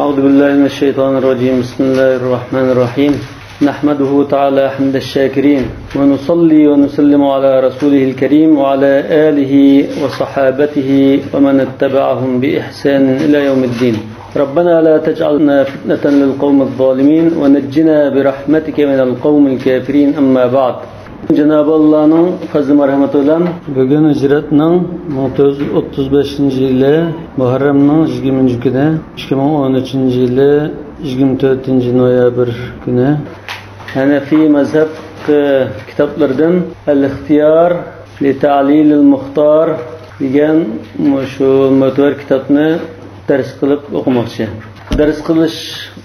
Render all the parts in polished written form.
أعوذ بالله من الشيطان الرجيم. بسم الله الرحمن الرحيم. نحمده تعالى حمد الشاكرين ونصلي ونسلم على رسوله الكريم وعلى آله وصحابته ومن اتبعهم بإحسان إلى يوم الدين. ربنا لا تجعلنا فتنة للقوم الظالمين ونجنا برحمتك من القوم الكافرين. أما بعد. Cenab-ı Allah'ın fazl-ı merhameti olan bugün hicretinin 1935 yılı Muharrem'nin 20. günü 2013 yılı 24 noyabr günü Hanefi mezhep kitaplardan El-İhtiyar li Ta'lilil Muhtar degan şu mütever kitapni ders qilib o'qimoqchi. Ders qilish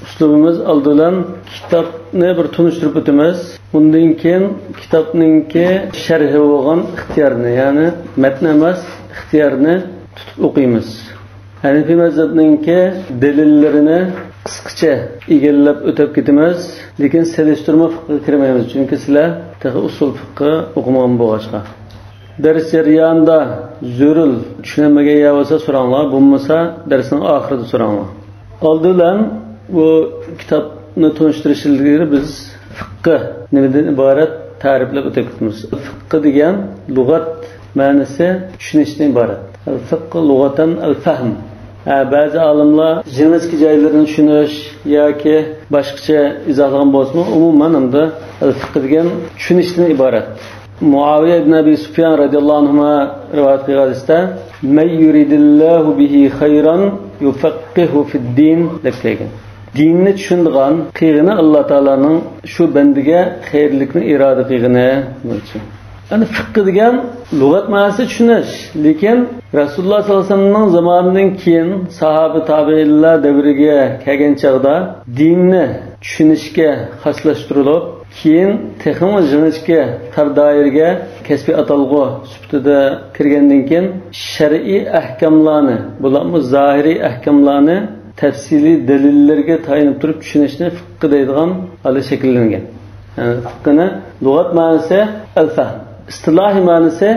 uslubimiz oldidan kitobni bir tunishtirib o'tamiz. Bundan keyin kitobningki sharhi bo'lgan ixtiyorni, ya'ni matn emas, ixtiyorni tutib o'qiymiz. Hanifi mazhabningki dalillarini qisqacha egallab o'tib ketamiz, lekin selishtirma fiqhiga kirmaymiz, chunki sizlar usul fiqhi o'qimagan bo'lg'achqa. Ders jarayonida zo'ril tushunmagan bo'lsa so'ranglar, bo'lmasa darsning oxirida so'ranglar. Oldidan bu kitobni tunishtirish ilgari biz fiqh nimadan iborat ta'riflab o'tamiz. Fiqh degan lug'at ma'nosi tushunishdan iborat. Fiqh lug'atan al-fahm. Ba'zi olimlar jinsiy joylarini tushunish yoki boshqacha izohlagan bo'lsa, umuman hamda fiqh degan tushunishdan iborat. Muaviya ibn Abi Sufyan radhiyallohu anhu rivoyat qilganida "Men yuridillahu bihi khayran yufaqqihu fid-din" deb kelgan. Dinni tushundigan qiyini Alloh taolaning shu bandiga xayrlikni iroda qilgani bo'lsa. Ana fiqh degan lug'at ma'nosi tushunish, lekin Rasululloh sollallohu alayhi vasallamning zamonidan keyin sahoba tabiinlar davriga kelgan chaqda dinni tushunishga xoslashtirilib, keyin texnik jinishga tar doiraga kasbiy atalg'u sifatida kirgandan keyin shar'iy ahkamlarni, bularni zohiriy ahkamlarni tafsiliy dalillarga tayanib turib tushunishni fiqh deydigan hali shakllangan. Yani fiqhni lug'at ma'nosi al-fahm, istilohiy ma'nosi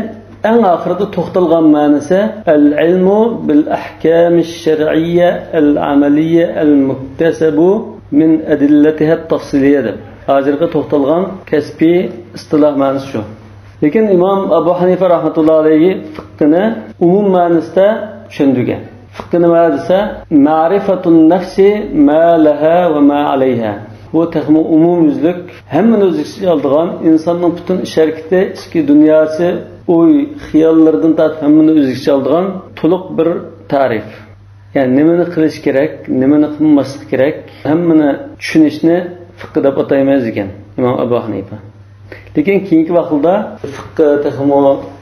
eng oxirida to'xtalgan ma'nosi al-ilmu bil ahkamish shar'iyya al-amaliyya al-muktasabu min adillatiha at-tafsiliyya. Hozirga to'xtalgan kasbiy istiloh ma'nosi shu. Lekin Imom Abu Hanifa rahmatullohi alayhi fiqhni umum ma'nosida tushundirgan. Fiqh nima desa, ma'rifatun nafsi ma laha va ma alayha. Bu texmo umum yuzlik, hammani o'z ichiga oladigan insonning butun harakati, ichki dunyosi, o'y, xiyollardan tortib hammani o'z ichiga oladigan to'liq bir ta'rif. Ya'ni nimani qilish kerak, nimani qilmaslik kerak, hammani tushunishni fiqh deb ataymiz ekan Imom Abu Hanifa. Lekin keyingi vaqtda fiqh texmo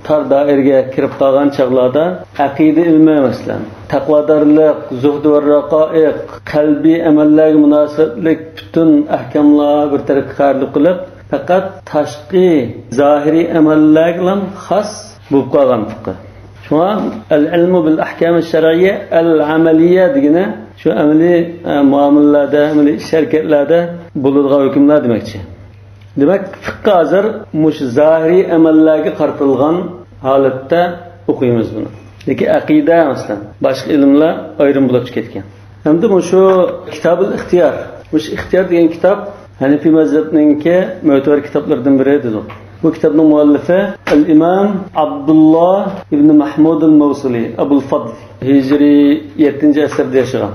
tar doiraga kirib qolgan chaqlarda aqida ilmi masalan, taqvodorlik, zuhd va raqoiq, qalbiy amallarga munosabatlik butun ahkamlar bir tarafga qarab qilib, faqat tashqi, zohiriy amallarga ham xos bo'lib qolgan fiqh. Shuna al-ilmu bil ahkam ash-shar'iyya al-amaliyya degani shu amaliy muomalalarda, amaliy harakatlarda bo'ladigan hukmlar demakchi. Demak, fiqh hozir mush zohiriy amallarga qaratilgan holatda o'qiymiz buni. Lekin aqida masalan, boshqa ilmlar ayrim bo'lib ketgan. Hamda shu Kitobul Ixtiyor, mush Ixtiyor degan kitob Hanifi mazhabiningki mu'tabar kitoblardan biri edi. Bu kitobning muallifi al-Imom Abdullah ibn Mahmud al-Mawsili, Abul Fadl, hijriy 7-asrda yashagan.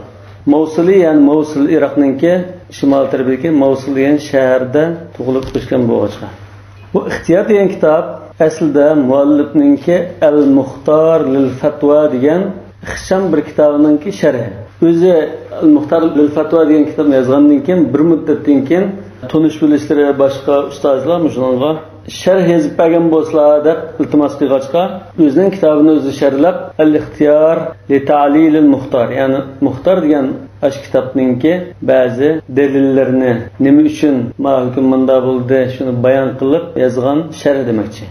Mawsili, ya'ni Mawsil Iroqningki shimol tarafidagi Mawsil degan shaharda tug'ilib o'sgan bo'g'achqa. Bu Ixtiyor degan kitob aslida muallifningki Al-Muxtar lil Fatwa degan ixcham bir kitobningki sharhi. O'zi Al-Muxtar lil Fatwa degan kitobni yozgandan keyin bir muddatdan keyin tunish bilishlari boshqa ustozlar shunga sharh yozib bergan bo'lsalar deb iltimos qilgachqa o'zining kitobini o'zi sharhlab Al-Ixtiyor li Ta'lilil Muxtar, ya'ni Muxtar degan ash kitobningki ba'zi dalillarni nima uchun hukm manda bo'ldi shuni bayon qilib yozgan sharh demakchi.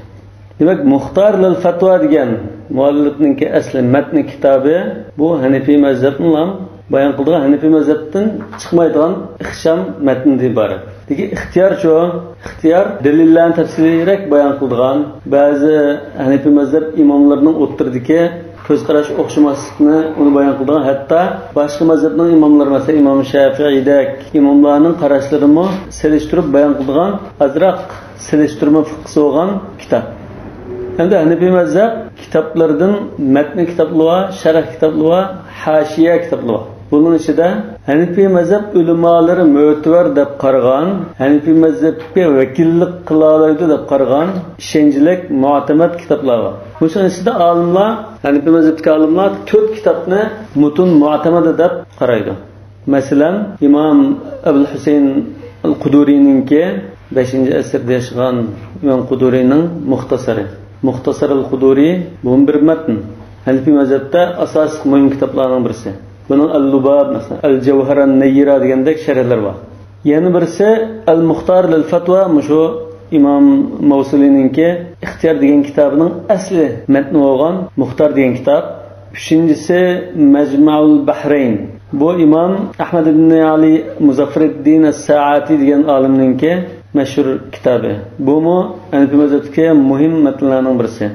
Demak, Muxtar lil Fatwa degan muallifningki asli matn kitobi bu Hanifiy mazhabning bayon qilgan Hanifiy mazhabdan chiqmaydigan ixcham matndan iborat. Lekin ixtiyor shu, ixtiyor dalillarni tafsiliyroq bayon qilgan, ba'zi Hanifiy mazhab imomlarining o'ttirdiki ko'z qarash o'xshamaslikni uni bayon qilgan. Hatto boshqa mazhabning imomlari, masalan Imom Shafi'iydak imomlarning qarashlarini selishtirib bayon qilgan azroq selishtirma fiqhi bo'lgan kitob. Endi Hanafiy mazhab kitoblaridan matn kitoblari, sharh kitoblari, hashiya kitoblari. Bunun ichida Hanafiy mazhab ulamolari mo'tabar deb qaragan, Hanafiy mazhabga vakillik qila oladi deb qaragan ishonchlik mu'tamad kitoblar bor. Bunun ichida olimlar, Hanafiy mazhabdagi olimlar 4 kitobni mutun mu'tamad deb qaraydi. Masalan, Imom Abul Husayn al-Quduriyninki 5-asrda yashagan Imom Quduriyning Muxtasari. Muxtasar al-Quduri bu bir matn. Hanafiy mazhabda asosiy muhim kitoblarning birisi. Bunun Al-Lubab, mesela Al-Jawhar an-Nayyira degandek sharhlar bor. Yana birisi Al-Muxtar lil-Fatwa, mushu Imom Mavsulininki İxtiyor degan kitobining asli matni bo'lgan Muxtar degan kitob. Uchinchisi Majma'ul Bahrayn. Bu Imom Ahmad ibn Ali Muzaffaruddin as-Sa'ati degan olimninki mashhur kitobi. Bu mu Hanafiy mazhabidagi muhim matnlarning birisi.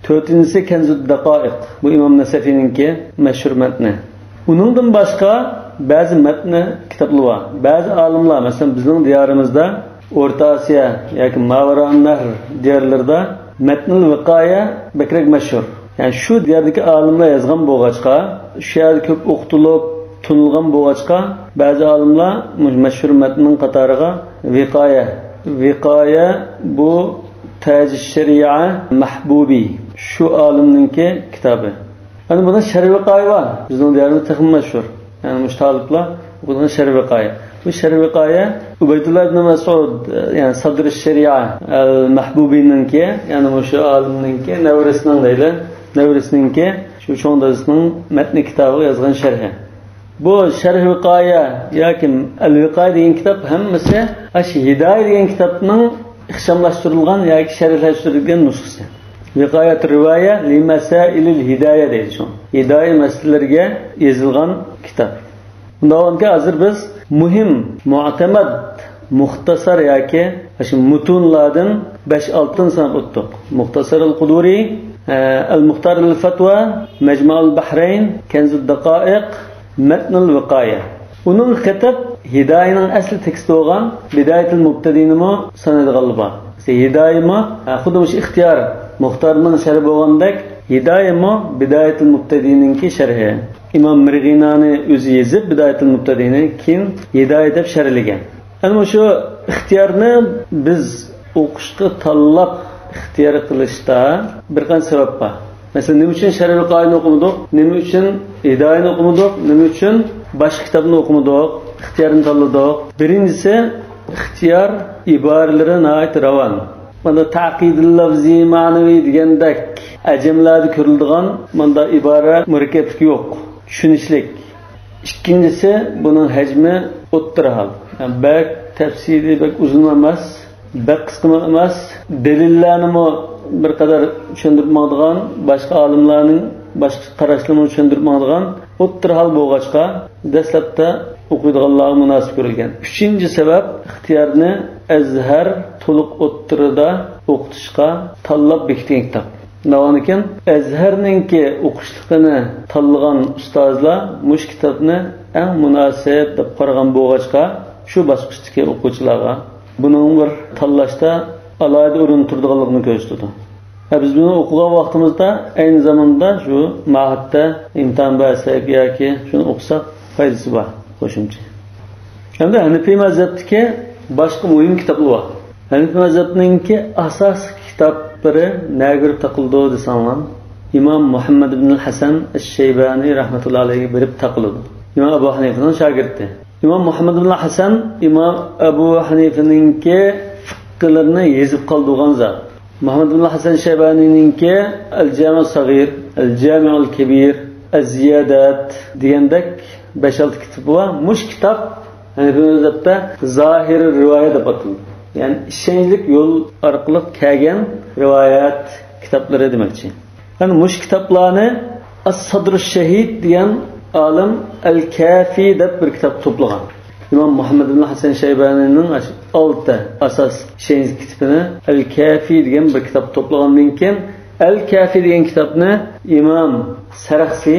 To'rtinchisi Kanzud Daqoiq. Bu Imom Nasafininki mashhur matni. Buningdan boshqa ba'zi matni kitoblar bor. Ba'zi olimlar, masalan bizning diyorimizda O'rta Osiyo yoki Mavaron Nahr diyorlarida matnul viqoya bakrak mashhur. Ya'ni shu diyordagi olimlar yozgan bo'lg'achqa, shu yerda ko'p o'qitilib, tunilgan bo'lg'achqa, ba'zi olimlar mashhur matnning qatoriga viqoya bu Taj Shari'a Mahbubi shu olimninki kitobi. Hani buna şerh viqoya var. Bizning diyorimizda texmi mashhur. Yani mushtaliblar o'qigan şerh viqoya. Bu şerh viqoya Ubaydullah ibn Mas'ud, yani Sadr ash-Shari'a al-Mahbubininki, yani o'sha olimninki navrasining deydi. Navrasininki shu cho'ndasining matni kitobi yozgan sharhi. Bu şerh viqoya yoki al-viqoya degan kitob hammasi ash Hidoya degan kitobning ixchamlashtirilgan yoki sharhlashtirilgan nusxasi. Viqayat rivoya li masailil hidoya deydi shu. Hidoya masalalariga yozilgan kitob. Bundan hozir biz muhim, mu'tamad, muxtasar yoki shu mutunlardan 5-6 sanab o'tdik. Muxtasar al-Quduri, al-Muxtar al-Fatwa, Majma'ul Bahrayn, Kanzud Daqoiq, Matnul Viqoya. Uning kitob hidoyaning asli teksti bo'lgan Bidayatul Mubtadinimi sanadiganlar bor. Hidoyami xuddi o'sha ixtiyor Muxtarning sharhi bo'lgandek, Hidoyami Bidayatul Mubtadininki sharhi. Imom Mirg'inani o'zi yozib Bidayatul Mubtadini keyin Hidoya deb sharhlagan. Ana shu ixtiyorni biz o'qishga tanlab ixtiyor qilishda bir qancha sabab bor. Masalan, nima uchun sharh viqoyani o'qimadik? Nima uchun Hidoyani o'qimadik? Nima uchun boshqa kitobni o'qimadik? Ixtiyorni tanladik. Birinchisi ixtiyor iboralari nayt ravon. Mana taqidul lafzi ma'naviy degandek ajamlarda ko'riladigan menda ibora murakkablik yo'q, tushunishlik. Ikkinchisi buning hajmi o'ttirahal. Yani bak tafsiri bak uzun emas, bak qisqa emas, dalillarni bir qadar tushuntirmaydigan, boshqa olimlarning boshqa qarashlarini tushuntirmaydigan o'ttirahal bo'lg'achqa dastlabda o'qiydiganlar munosib ko'rilgan. Uchinchi sabab ixtiyorni azhar to'liq o'ttirida o'qitishga tanlab bekitgan kitob. Navanikin azharninki o'qishligini tanlagan ustozlar mush kitobni eng munosib deb qaragan bo'lg'achqa shu bosqichdagi o'quvchilarga buning bir tanlashda alohida o'rin turadiganligini ko'rsatdi. Biz buni o'qigan vaqtimizda ayni zamanda shu ma'hadda imtihon bersak yoki shuni o'qisak foydasi bor. Qo'shimcha. Endi Hanafiy mazhabidagi boshqa muhim kitoblar bor. Hanafiy mazhabiningki asosiy kitoblari nega taqildi desam, Imom Muhammad ibn al-Hasan ash-Shaybani rahmatullohi alayhi berib taqildi. Imom Abu Hanifaning shogirdi. Imom Muhammad ibn al-Hasan Imom Abu Hanifaningki fiqhlarini yozib qoldirgan zot. Muhammad ibn al-Hasan Shaybanininki al-Jami' al-Saghir, al-Jami' al-Kabir, az-Ziyadat degandek 5-6 kitob var. Mush kitob Hanafiy mazhabda zohir rivoyat deb ataladi. Ya'ni ishonchlik yo'l orqali kelgan rivoyat kitoblari demoqchi. Yani mush kitoblarni As-Sadr ash-Shahid degan olim Al-Kafi deb bir kitob to'plagan. Imom Muhammad ibn Hasan Shaybanining 6 asos ishonch kitobini Al-Kafi degan bir kitob to'plagandan keyin Al-Kafi degan kitobni Imom Saraxsi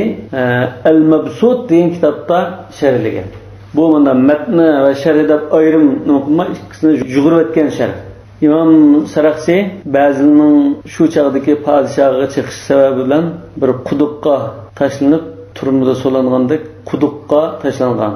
Al-Mabsut degan kitobda sharhlagan. Bu mana matni va sharh deb ayrim nima ikkisini yug'urib o'tgan sharh. İmam Saraxsi ba'zining shu chaqdagi podshohga chiqish sababi bilan bir quduqqa tashlanib turmada so'langandek quduqqa tashlangan.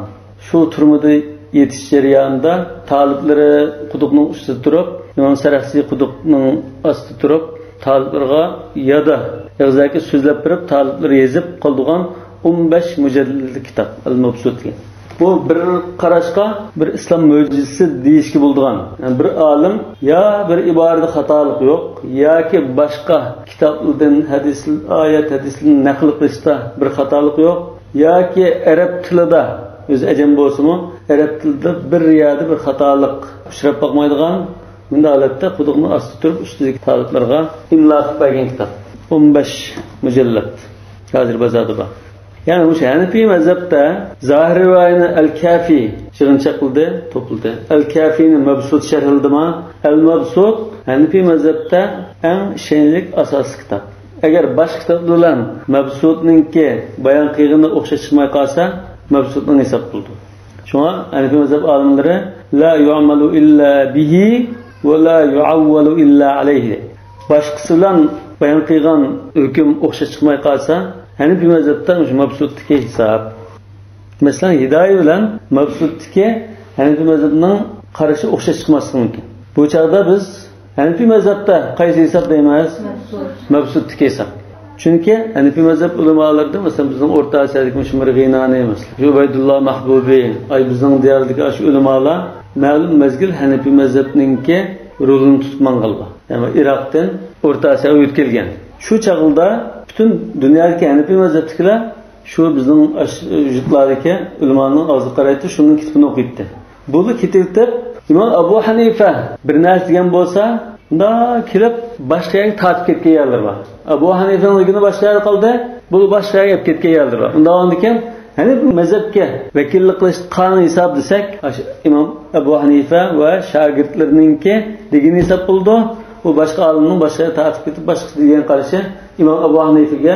Shu turmada yetish jarayonida taliblari quduqning ustida turib, İmam Saraxsi quduqning ostida turib, taliblarga yada yozaki so'zlab berib, taliblar yezib qoldigan 15 mujallidli kitob Al-Mabsut. Bu bir qarashqa bir islom mo'jizasi deyishga bo'ladigan. Yani bir olim ya bir iborada xatolik yo'q yoki boshqa kitoblardan hadis, oyat, hadislarni naql qilishda bir xatolik yo'q yoki arab tilida o'zi ajam bo'lsa-mu, arab tilida bir yerda bir xatolik uchrab qolmaydigan. Bunda holatda quduqni ostida turib ustidagi taliblarga imlo qilib bergan kitob. 15 mujallad. Hozir bozorda bor. Yani bu Hanifi mazhabda Zahir rivayini Al-Kafi shirincha qildi, to'pildi. Al-Kafini Mabsut sharhildimi? Al-Mabsut Hanifi mazhabda eng ishonchli asosiy kitob. Agar boshqa kitoblar bilan Mabsutninki bayon qilgani o'xshash chiqmay qolsa, Mabsutning hisob qildi. Shunga Hanifi mazhab olimlari la yu'malu illa bihi va la yu'awwalu illa alayhi. Boshqasi bilan bayon qilgan hukm o'xshash chiqmay qolsa, Hanifi mazhabdan shu Mabsutdagi hisob. Masalan, Hidoya bilan Mabsutdagi Hanifi mazhabining qarashi o'xshash chiqmasligi mumkin. Bu chaqda biz Hanifi mazhabda qaysi hisob deymiz? Mabsutdagi hisob. Chunki Hanifi mazhab ulamolarida masalan bizning O'rta Osiyodagi Mushmir G'inani emas. Ubaydulloh Mahbubi, ay bizning diyordagi shu ulamolar ma'lum mezgil Hanifi mazhabninki rolini tutib mangallar. Yani Iroqdan O'rta Osiyoga o'tib kelgan. Shu chaqda bütün dünyadaki Hanifi mazhabdagilar shu bizning vujudlardagi ulamoning og'zi qaraydi, shunning kitobini o'qiydi. Buni ketib İmam Abu Hanifa bir narsa degan bo'lsa, unda kelib boshqa yerga tortib ketgan yerlar bor. Abu Hanifaning o'g'ini boshqa yerga qoldi, bu boshqa yerga olib ketgan yerlar bor. Unda ondikan Hanifi mazhabga vakillik qilish qonun hisob desak, İmam Abu Hanifa va shogirdlarininki degan hisob bo'ldi. Bu boshqa olimning boshqa tortib ketib boshqa degan qarashi İmam Abu Hanifaga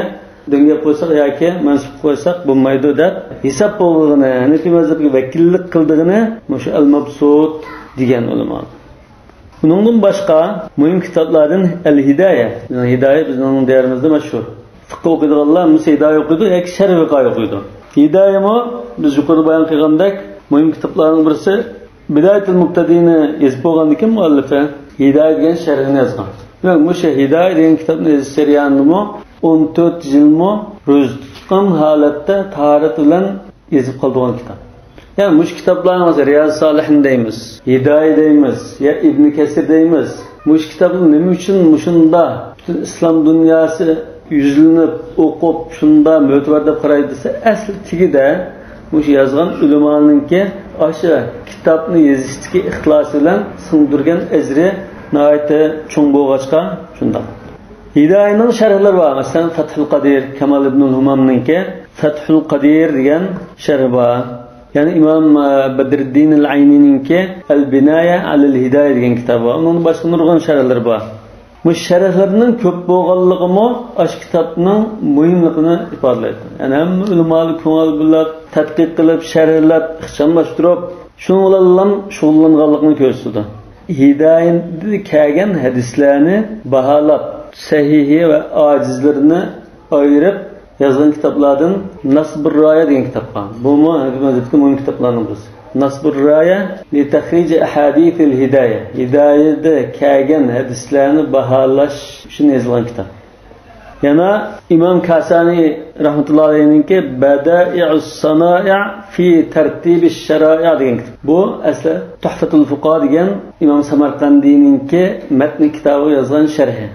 dengab qo'ysak yoki mansub qo'ysak bo'lmaydi deb hisob bo'lganini, Hanifi mazhabiga vakillik qildigini o'sha Al-Mabsut degan ulamo. Buningdan boshqa muhim kitoblardan Al-Hidoya. Hidoya bizning diyorimizda mashhur. Fiqh o'qiydiganlar musa Hidoya o'qiydi yoki sharh o'qiydi. Hidoyami biz yuqori bayon qilgandek muhim kitoblarning birisi Bidayatul Muqtadini yozib bo'lgandan keyin muallifi Hidoya degan sharhini yozgan. Yani bu Hidoya degan kitobni yozish jarayonini 14 yilmi ro'za tutgan holatda tahorat bilan yozib qolgan kitob. Yani bu kitoblarni hozir Riyaz Solihin deymiz, Hidoya deymiz, ya Ibn Kasir deymiz. Bu kitobni nima uchun mushunda butun islom dunyosi yuzlanib o'qib shunda mo'tabar deb qaraydi desa, asli tigida bu yozgan ulamolarningki o'sha kitobni yozishdagi ixlosi bilan singdirgan ajri nihoyatda cho'ng bo'lg'achqa shunda. Hidoyaning sharhlari bor. Masalan, Fathul Qadir, Kamal ibn al-Humamninki Fathul Qadir degan sharhi bor. Yani İmam Badriddin al-Aynininki Al-Binaya al-Hidoya degan kitobi bor. Uning boshqa nurg'on sharhlari bor. Bu sharhlarning ko'p bo'lganligimi ash kitobning muhimligini ifodalaydi. Yani hamma ulamolar ko'ngil bilan tadqiq qilib, sharhlab, ixchamlashtirib, shunga bilan shug'ullanganligini ko'rsatdi. Hidoyada kelgan hadislarni baholab, sahihi ve acizlerini ayırıp yazılan kitaplardan Nasbur Raya degan kitap var. Bu mu? Hazretki muhim kitaplardan birisi. Nasbur Raya li tahrici ahadithil hidayah. Hidayada kelgan hadislarni baholash uchun yozilgan kitap. Yana İmam Kasani rahmetullahi alayhininki Bada'i'us Sana'i' fi tertibish shara'i' degan kitap. Bu asli Tuhfatul Fuqaha degan İmam Samarqandininki matn kitobi yozgan sharhi.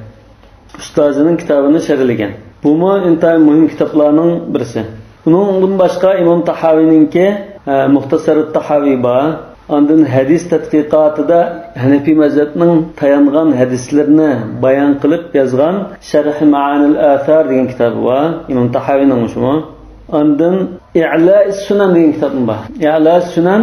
Ustozining kitobini sharhlagan. Bu mu intayin muhim kitoblarning birisi. Bundan boshqa İmam Tahavininki Muxtasarut Tahavi bor. Ondan hadis tadqiqotida Hanifi mazhabining tayangan hadislarni bayon qilib yozgan Sharh Ma'anil Athar degan kitobi bor. İmam Tahavining shumi. Ondan I'la'is Sunan degan kitobi bor. I'la'is Sunan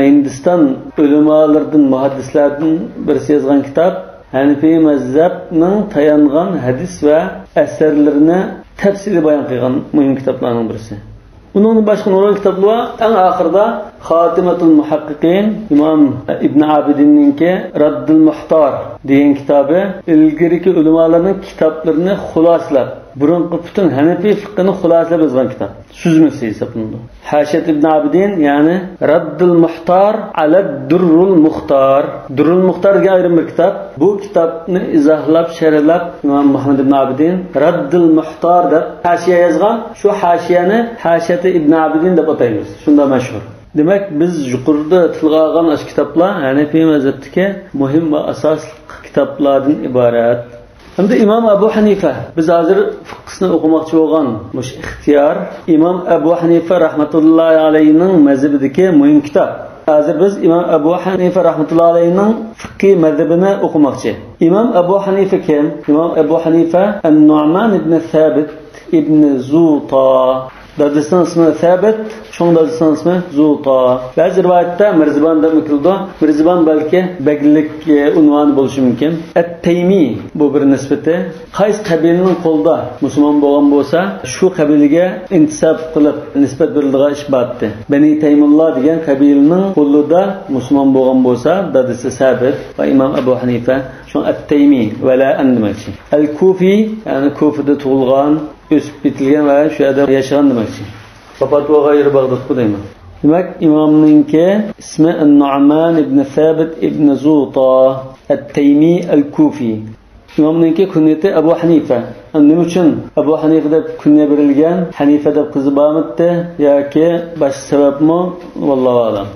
Hindiston ulamolaridan, muhaddislardan birisi yozgan kitob. Hanifi mazhabning tayangan hadis va asarlarini tafsili bayon qilgan muhim kitoblarning birisi. Bunun başqa nurul kitoblar eng oxirida Xatimatul Muhaqqiqin İmam İbn Abidinninki Raddul Muhtar degan kitobi ilgirki ulamolarning kitoblarini xulosalab, burunqi butun Hanafiy fiqhini xulosalab yozgan kitob. Suzmasi hisoblanadi. Hashiyat Ibn Abidin, ya'ni Raddul Muhtar ala Durrul Muxtar. Durrul Muxtar degan ayrim bir kitob. Bu kitobni izohlab, sharhlab İmam Muhammad Ibn Abidin Raddul Muhtar deb hashiya yozgan. Shu hashiyani Hashiyat Ibn Abidin deb ataymiz. Shunda mashhur. Demak, biz yuqorida tilga olgan ash kitoblar Hanafiy mazhabidagi muhim va asosli kitoblardan iborat. Hamda İmam Abu Hanifa, biz hozir fiqhni o'qimoqchi bo'lgan mush ixtiyor İmam Abu Hanifa rahmatullohi alayhining mazhabidagi muhim kitob. Hozir biz İmam Abu Hanifa rahmatullohi alayhining fiqh mazhabini o'qimoqchi. İmam Abu Hanifa kim? İmam Abu Hanifa An-Nu'man ibn Thabit ibn Zuta. Dadısının ismi Thabit, şoň dadısının ismi Zuta. Ba'zi riwayatda Mirziban deb o'tildi. Mirziban balki beglik unvoni bo'lishi mumkin. At-Taymi bu bir nisbati. Qays qabilaning qo'lida musulmon bo'lgan bo'lsa, shu qabilaga intisab qilib nisbat berilgan isbatdi. Bani Taymullah degan qabilaning qo'lida musulmon bo'lgan bo'lsa, dadisi Thabit va Imom Abu Hanifa şoň At-Taymi va la andimachi. Al-Kufi, ya'ni Kufada tug'ilgan, o'sib bitilgan va shu yerda yashagan demakchi. Vafot va g'ayri Bag'dod deyman. Demak, imomninki ismi An-Nu'man ibn Thabit ibn Zuta At-Taymi Al-Kufi. İmomninki kunyati Abu Hanifa. Nima uchun Abu Hanifa deb kunya berilgan? Hanifa deb qizi bormidi yoki boshqa sababmi? Vallohu a'lam.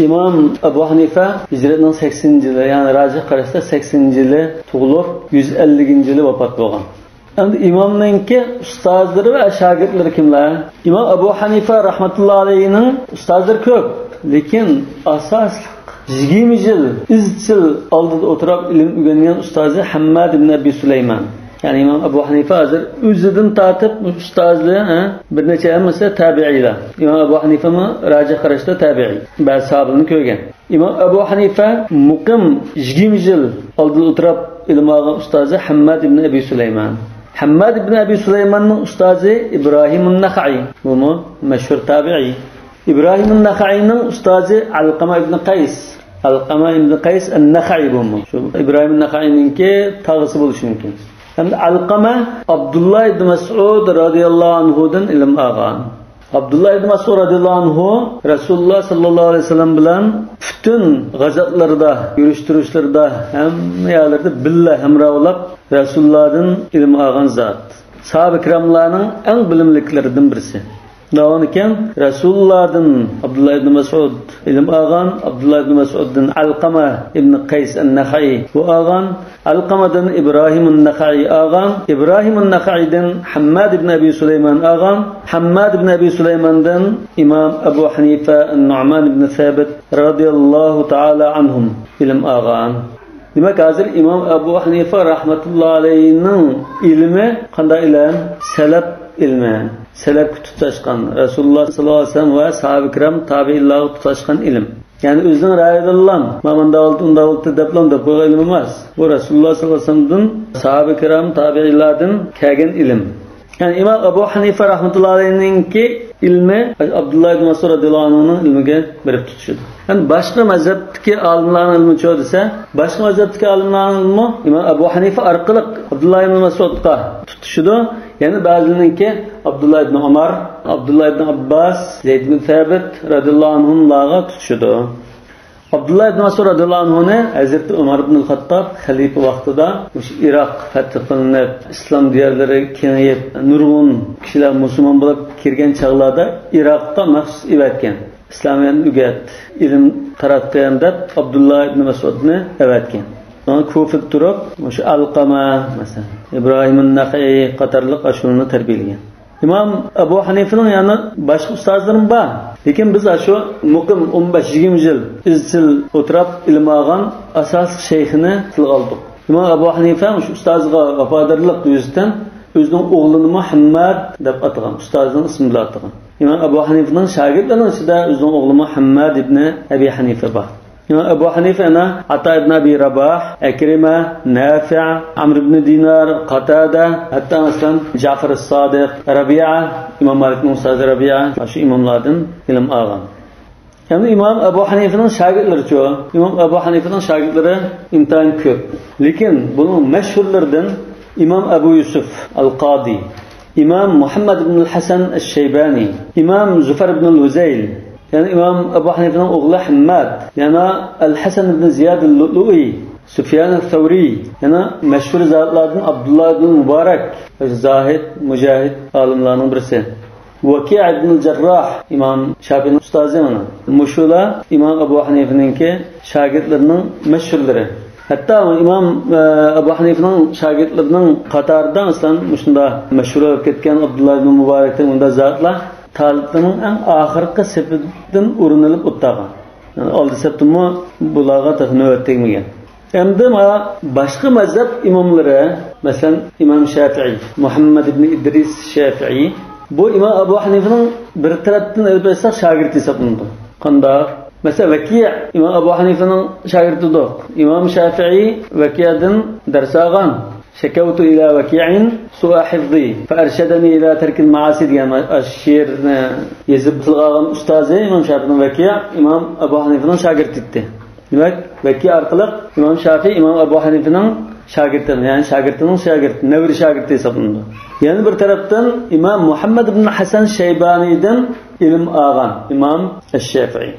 İmam Abu Hanifa hijratning 80-yili, ya'ni rajih qarashda 80-yili tug'ilib, 150-yili vafot bo'lgan. Endi imomninki ustozlari va shogirdlari kimlar? İmam Abu Hanifa rahmatullohi alayhining ustozlari ko'p, lekin asosli 20 yil izchil oldida o'tirib ilm o'rgangan ustozi Hammad ibn Abi Sulayman. Yani İmam Abu Hanifa hozir o'zidan tortib ustozli bir necha amsa tabiiylar. İmam Abu Hanifa mı rajih qarashda tabiiy. Ba'zi sahobalarni ko'rgan. İmam Abu Hanifa muqim 20 yil oldida o'tirib ilm olgan ustozi Hammad ibn Abi Sulayman. Hammad ibn Abi Sulaymanning ustozi İbrahim an-Nakhai. Bu mashhur tabiiy. İbrahim an-Nakhaining ustozi Alqama ibn Qays. Alqama ibn Qays an-Nakhai bu. Shu İbrahim an-Nakhaininki tag'isi bo'lishi mumkin. Alqama Abdullah ibn Mas'ud radhiyallohu anhudan ilm olgan. Abdullah ibn Mas'ud radhiyallohu anhu Rasululloh sallallohu alayhi vasallam bilan bütün g'azotlarda, yurishtirishlarda hamma yerlarda billa hamrohlab Rasulullohdan ilm olgan zot. Sahoba ikramlarning eng bilimliklaridan birisi. Davonikan Rasulullohdan Abdullah ibn Mas'ud ilm olgan, Abdullah ibn Mas'uddan Alqama ibn Qays an-Nakhai bu olgan, Alqamadan İbrahim an-Nakhai olgan, İbrahim an-Nakhaidan Hammad ibn Abi Sulayman olgan, Hammad ibn Abi Sulaymandan İmam Abu Hanifa an-Nu'man ibn Thabit radhiyallohu ta'ala anhum ilm olgan. Demak, hozir İmam Abu Hanifa rahmatullohi alayhining ilmi qanday ilm? Salaf ilmi. Salaf tutashgan Rasululloh sallallohu alayhi vasallam va sahoba ikram tabiinlar tutashgan ilm. Yani o'zining ra'yidan mamanda oldi deblam deb qo'ygan ilm emas. Bu Rasululloh sallallohu alayhi vasallamdan sahoba ikram tabiinlardan kelgan ilm. Yani İmam Abu Hanifa rahmatullohi alayhiningki ilmi Abdullah ibn Mas'ud radhiyallohu anhuning ilmiga berib tutishdi. Yani başka mazhabdagi olimlarning ilmi cho desa, başka mazhabdagi olimlarning ilmi İmam Abu Hanifa orqali Abdullah ibn Mas'udga tutishdi. Yani ba'zininki Abdullah ibn Umar, Abdullah ibn Abbas, Zayd ibn Thabit radhiyallohu anhumlarga tutishdi. Abdullah ibn Mas'ud radhiyallohu anhuni Hazrat Umar ibn al-Khattab xalifa vaqtida Iroq fath qilinib, islom diyarlari kengayib, nurg'un kishilar musulmon bo'lib kirgan chaqlarda Iroqda maxsus evatgan. İslamiyatni o'rgat, ilm taratgan deb Abdullah ibn Mas'udni evatgan. Ona Kufada turib, o'sha Alqama, masalan, İbrahim an-Nakhai qatorliq ashulni tarbiyalagan. İmam Abu Hanifa'nın yani başka ustazlarım var. Lekin biz shu muqim 15-20 yil izchil o'tirib ilm olgan asos shayxini tilga oldik. İmam Abu Hanifa shu ustozga vafodorlik yuzidan o'zining o'g'lini Muhammad deb atagan, ustozining ismi bilan atagan. İmam Abu Hanifa'nın shogirdlarining ichida o'zining o'g'li Muhammad ibn Abi Hanifa bor. İmam Ebu Hanife ana Ata ibn Abi Rabah, Ekrime, Nafi', Amr ibn Dinar, Qatada, hatta mesela Cafer as-Sadiq, Rabi'a, İmam Malik'in ustazı Rabi'a, şu imamlardan ilim algan. Yani İmam Ebu Hanife'nin şagirdleri çoğu. İmam Ebu Hanife'nin şagirdleri imtihan köp. Lakin bunun meşhurlardan İmam Ebu Yusuf al-Qadi, İmam Muhammed ibn Hasan el-Şeybani, İmam Züfer ibn al-Huzeyl, yani İmam Ebu Hanife'nin oğlu Hammad, yani el-Hasan ibn Ziyad el-Lu'lu'i, Süfyan el-Thawri, yani meşhur zatlardan Abdullah ibn Mübarek, Zahid, Mücahid alimlerinin birisi. Vaki' ibn al-Jarrah, İmam Şafii'nin ustazı ona. Muşula İmam Ebu Hanife'ninki şagirdlerinin meşhurları. Hatta İmam Ebu Hanife'nin şagirdlerinin Katar'dan aslan muşunda meşhur olup ketken Abdullah ibn Mübarek'ten unda zatlar taliblerinin en ahirki sepetinden urinilip uttagan. Yani aldı septimi bulağa nöbet tegmegen. Endi başka mezhep imamları, mesela İmam Şafii, Muhammed ibn İdris Şafii, bu İmam Ebu Hanife'nin bir taraftan elbette şagirdi hesaplandı. Qanda mesela Vaki' İmam Ebu Hanife'nin şagirdidir. İmam Şafii Vaki'den ders algan. Şekavtu ila Vaki'in su'a hifzi fa erşedeni ila terkil maasi diyen şiirni yazıp algan ustazı İmam Şafii'nin Vaki' İmam Ebu Hanife'nin şagirdidir. Demek Vaki' arqali İmam Şafii İmam Ebu Hanife'nin şagirdleri, yani şagirdinin şagirdi, nevri şagirdi hesaplandı. Yani bir taraftan İmam Muhammed ibn Hasan Şeybani'den ilim algan İmam Şafii.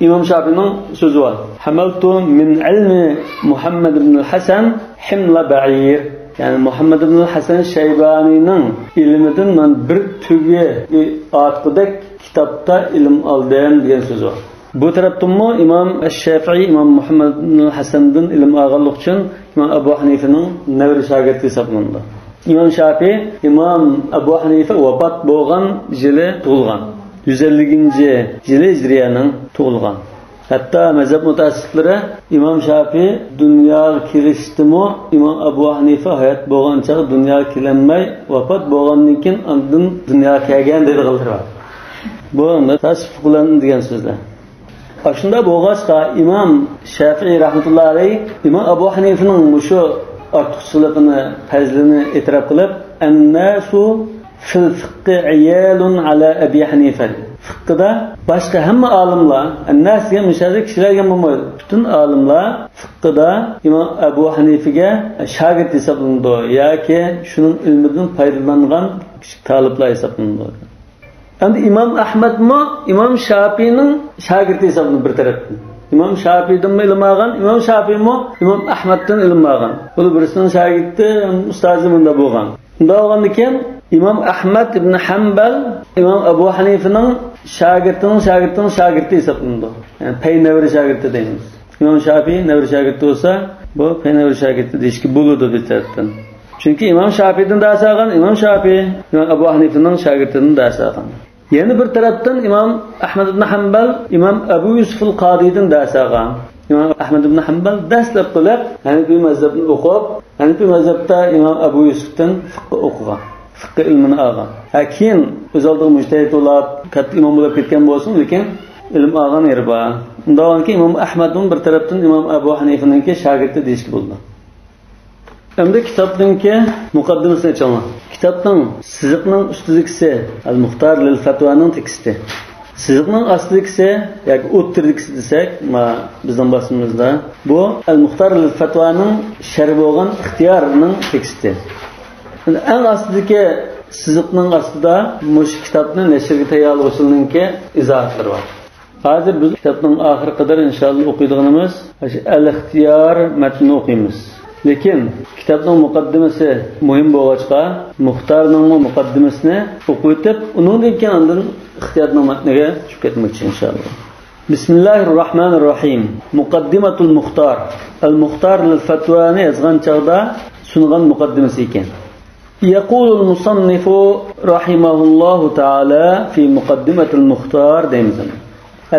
İmam Şafii'nin sözü var. Hamaltu min ilmi Muhammed ibn Hasan himla ba'ir. Yani Muhammed ibn Hasan Şeybani'nin ilminden ben bir tüge atqıdak kitapta ilim aldım diyen sözü var. Bu taraftan mı İmam Şafii İmam Muhammed ibn Hasan'dan ilim alganlık için İmam Ebu Hanife'nin nevri şagirdi hesaplandı. İmam Şafii İmam Ebu Hanife vefat bo'lgan yili tug'ilgan. 150 yili Hijriyaning tug'ilgan. Hatta mezhep mutassiflari İmam Şafii dunyoga kelishdimi İmam Ebu Hanife hayot bo'lgan chaq dunyoga kelanmay vefat bo'lgandan keyin undan dunyoga kelgan dedi qildilar. Bu tasvif qilinadi degan so'zlar. Aslında bo'lg'achqa İmam Şafii rahmatullohi alayhi İmam Ebu Hanife'nin şu ortiqchiligini, fazlini e'tirof qilib, "An-nasu fil fiqhi iyalun ala Abi Hanifa." Fiqhda boshqa hamma olimlar, an-nas degan mishari kishilarga bo'lmaydi. Butun olimlar fiqhda İmam Ebu Hanife'ga shogird hisoblanadi yoki shuning ilmidan foydalangan kichik taliblar hisoblanadi. Endi İmam Ahmad mı İmam Şafii'nin şagirdi hesablanadi bir tarafdan. İmam Şafii'den ilim algan, İmam Şafii mi İmam Ahmad'dan ilim algan. Bu birisinin şagirdi, ustazı bunda bo'lgan. Bunda olgandan İmam Ahmad ibn Hanbal İmam Ebu Hanife'nin şagirdining şagirdi hesablanadi. Yani peynevri şagirdi deymiz. İmam Şafii nevri şagirdi olsa bu peynevri şagirdi deyishki bo'ladi bir tarafdan. Çünkü İmam Şafii'den ders algan, İmam Şafii İmam Ebu Hanife'nin şagirdinden ders algan. Yeni bir taraftan İmam Ahmed ibn Hanbal İmam Ebu Yusuf al-Qadi'den ders algan. İmam Ahmed ibn Hanbal derslep qilib, Hanefi mezhebini o'qib, Hanefi mezhebda İmam Ebu Yusuf'dan fiqh o'qigan. Fiqh ilmini algan. Keyin o'z oldiga mujtahid bo'lib, katta imom bo'lib ketgan bo'lsin, lekin ilm algan yeri bor. Undan keyin İmam Ahmed'ning bir tarafdan İmam Ebu Hanife'ninki şagirdi deyishki bo'ldi. Endi kitobninki muqaddimasini aytaman. Kitobning siziqning ustidagisi Al-Muxtar lil-Fatvaning teksti. Siziqning ostidagisi yoki o'ttirdagisi desak, bizning bosimizda bu Al-Muxtar lil-Fatvaning sharh bo'lgan ixtiyorning teksti. Eng ostidagi siziqning ostida mush kitobning nashrga tayyorlanishninki izohatlari bor. Hozir biz kitobning oxiri qadar inshaalloh o'qiydiganimiz Al-Ixtiyor matnini o'qiymiz. Lekin kitobning muqaddimasi muhim bo'lg'achqa, Muxtarning muqaddimasini o'qib o'tib, undan keyin undan ixtiyorning matniga tushib ketmoqchi inshaalloh. Bismillahirrohmanirrohim. Muqaddimatul Muxtar. Al-Muxtar lil-Fatvani yozgan chaqda sungan muqaddimasi ekan. يقول المصنف رحمه الله تعالى في مقدمة المختار دائما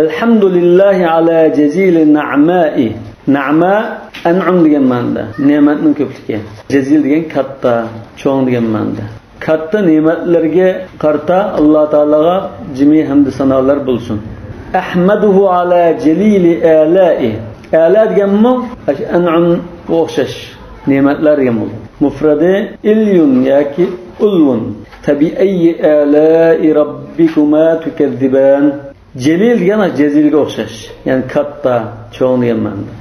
الحمد لله على جزيل نعمائه. Na'ma an'am degan ma'noda, ne'matning ko'pligi. Jazil degan katta, cho'ng degan ma'noda. Katta ne'matlarga qarta Alloh taolaga jami hamd sanolar bo'lsin. Ahmaduhu ala jalili ala'i. A'la deganmi? An'am o'xshash ne'matlar degan bo'ldi. Mufradi ilyun yoki ulvun. Tabi'ayyi ala'i rabbikuma tukazziban. Celil yana cezilga o'xshash. Ya'ni katta, cho'ng degan ma'noda.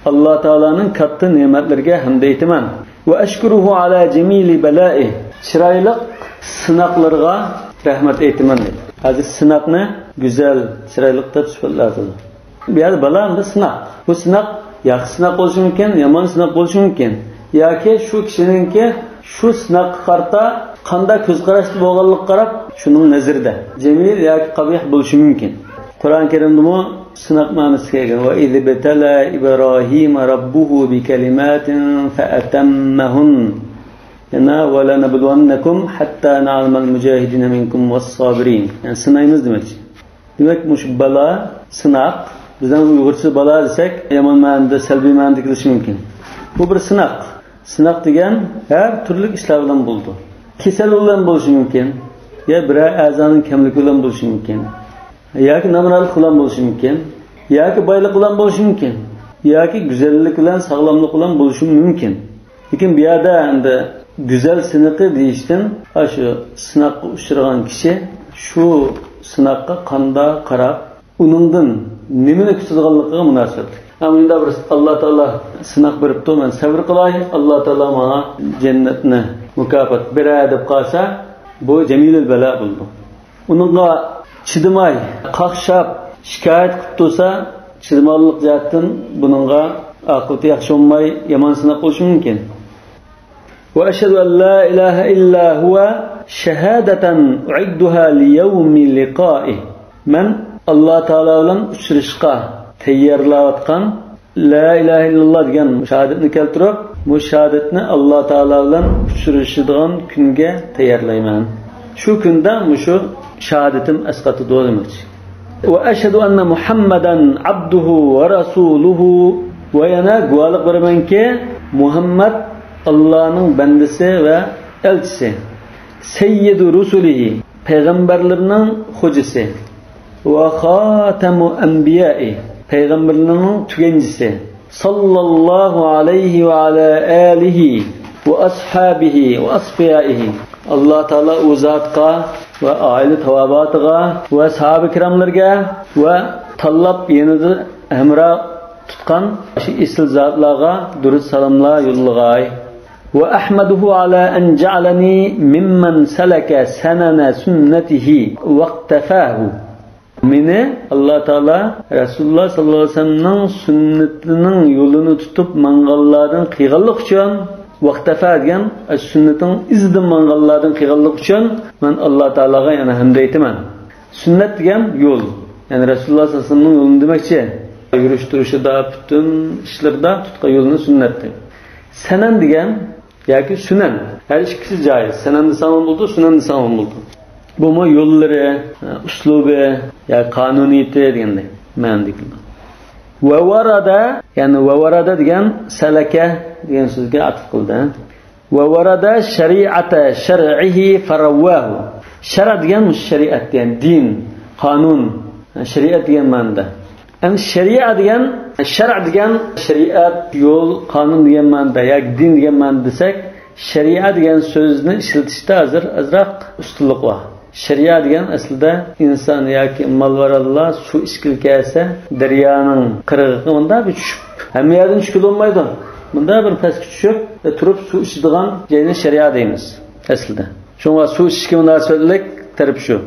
Alloh taolaning katta ne'matlariga hamd aytaman. Va ashkuruhu ala jamili bala'i. Chiroyli sinoqlarga rahmat aytaman dedi. Hozir sinoqni go'zal, chiroyli deb sifatlaydi. Bu yerda balanda sinoq. Bu sinoq yaxshi sinoq bo'lishi mumkin, yomon sinoq bo'lishi mumkin. Yoki shu kishininki shu sinoqqa qarta qanday ko'z qarashli bo'lganligini qarab, shuning nazarida jamil yoki qabih bo'lishi mumkin. Qur'on Karimda sinoq ma'nosi kelgan. Va izbtala Ibrohim robbuhu bi kalimatin fa atammahun. Yana va lanabluwannakum hatta na'lamal mujahidin minkum was-sabirin. Yani sınayımız demek. Demek muş bala, sınaq. Bizden Uygurca bala desek, yomon ma'noda, salbiy ma'noda kelishi mumkin. Bu bir sınaq. Sınaq degan har turli ishlar bilan bo'ldi. Kasal bilan bo'lishi mumkin, ya biror a'zoning kamligi bilan bo'lishi mumkin, yoki namralik bilan bo'lishi mumkin, yoki boylik bilan bo'lishi mumkin, yoki go'zallik bilan, sog'lomlik bilan bo'lishi mumkin. Lekin bu yerda endi güzel sınaqı deyishdan, shu sınaqqa uchragan kishi shu sınaqqa qanday qarab, uningdan nimani kutadiganligiga munosabat. Amunda bir Alloh taolo sınaq beribdi, men sabr qilay, Alloh taolo menga jannatni mukofot beradi deb qolsa, bu jamilul bala bo'ldi. Uningga chidamay, qaqshab, shikoyat qilib tursa, chidamalik jihatdan buningga aqibati yaxshi bo'lmay, yomon sınaq bo'lishi mumkin. وأشهد أن لا إله إلا هو شهادة أعدها ليوم لقائه. من الله تعالى bilan uchrashishga tayyorlayotgan la ilaha illalloh degan shahodatni keltirib, bu shahodatni Alloh taolo bilan uchrashadigan kunga tayyorlayman. Shu kunda shu shahodatim asqatdi demoqchi. Va ashhadu anna Muhammadan abduhu va rasuluhu. Va yana guvohlik beramanki, Muhammad Allah'ın bendisi ve elçisi, Seyyidu Rusulihi, peygamberlerinin hocası, ve Khatemu Enbiyai, peygamberlerinin tükencisi, sallallahu aleyhi ve ala alihi ve ashabihi ve asfiyaihi. Allah Teala o zatqa ve aile tavabatıga ve sahabe kiramlarga ve tallab yenidi emra tutkan isil zatlarga durut salamlar yollagay. وأحمده على أن جعلني ممن سلك سنن سنته واقتفاه. Meni Allah Teala Resulullah sallallahu aleyhi ve sellem'nin sünnetinin yolunu tutup mangallardan kıygallık için vaktafa degan sünnetin izden mangallardan kıygallık için ben Allah Teala'ga yani hamd aytaman. Sünnet degan yol. Yani Resulullah sallallahu aleyhi ve sellem'nin yolunu demekçi. Yürüyüş duruşida, bütün işlerde tutqa yolunu sünnettir. Senen degan yoki sunan. Her ikkisi joiz. Sananni salom bo'ldi, sunanni salom bo'ldi. Bu mo yo'llari, uslubi yoki qonuniyati deganday ma'noda. Va varada, ya'ni va varada degan salaka degan so'zga atf qildi. Va varada shari'ata shar'ihi farawahu. Shara degan shariat, ya'ni din, qonun, shariat degan ma'noda. Yani şeriat degan, şar'a degan shariat, yo'l, qonun degan ma'noda yoki din degan ma'noda desak, shariat degan so'zni ishlatishda azroq ustunlik bor. Shariat degan aslida inson yoki molvarallar suv ichkil kelsa, daryoning qirg'iga bunda bir tushib, hamma yerdan tushib olmaydi. Bunda bir pastga tushib, turib suv ichadigan joyni shariat deymiz aslida. Shunga suv ichishga munosabatlik taraf shu.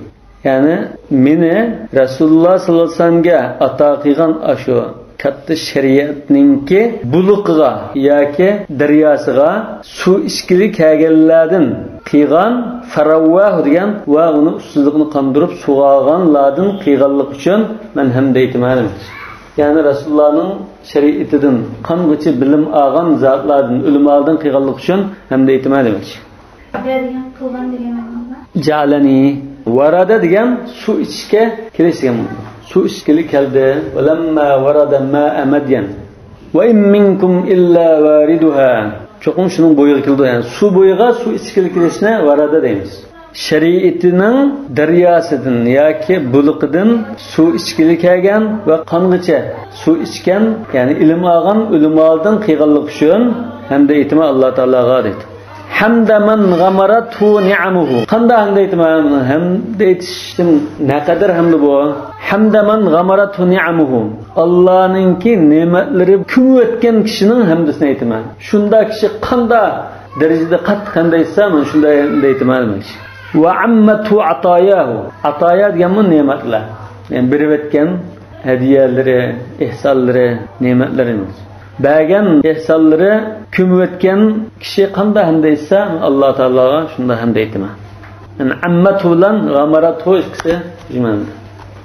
Yani meni Rasulullah sallallahu aleyhi ve sellem'ge ata qilgan ashu katta shariatninki buluqiga yoki daryosiga suv ichkili kelganlardan qilgan faravvah degan va uni ustunlikni qondirib sug'alganlardan qilganlik uchun men hamd aytaman. Yani Rasulullah'ning shariatidan qangacha bilim olgan zotlardan ulamolardan qilganlik uchun hamd aytaman demoqchi. Jalani varada degan suv ichishga kelishgan. Suv ichgili keldi. Valamma varada ma'a madyan. Va in minkum illa variduha. Cho'qim shuning bo'yiga keldi. Yani suv bo'yiga suv ichgili kelishni varada deymiz. shariatining daryosidan yoki buluqidan suv ichgili kelgan va qong'icha suv ichgan, ya'ni ilm olgan ulamodan qiyganlik uchun hamda aytma Alloh taologa deydi. Hamda man ghamaratu ni'amuhu. Qanday hamda aytma? Hamda aytishim naqadar hamda bu. Hamda man ghamaratu ni'amuhu. Allohninki ne'matlari kun o'tgan kishining hamdasini aytma. Shunda kishi qanday darajada qattiq qanday esa, men shunday aytman. Va ammatu atayahu. Ataya deganmi ne'matlar. Yani berib o'tgan hadiyalari, ihsonlari, ne'matlarimiz. Bəgən ihsanları kömüb ötken kişi qanday hamda etsə Allah Taalaga şunda hamda etmə. Yəni ammatu bilan ghamaratu ikisi cümlədir.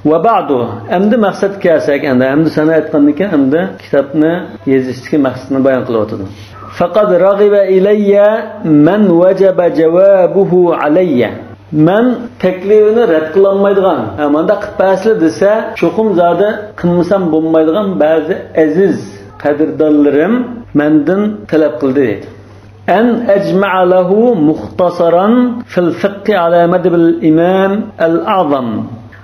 Və ba'du əmdi məqsəd kəsək, əmdi sana aytqandan keyin əmdi kitabni yezishdiki məqsədini bayon qılıb o'tdim. Faqad raghiba ilayya man wajaba jawabuhu alayya. Men teklifini rad qilolmaydigan, amanda qilpasli desa, cho'qim zodi qilmasam bo'lmaydigan ba'zi aziz qadrdonlarim mendan talab qildi dedi. An ajma'a lahu mukhtasaran fil fiqh ala madhhab al-imam al-a'zam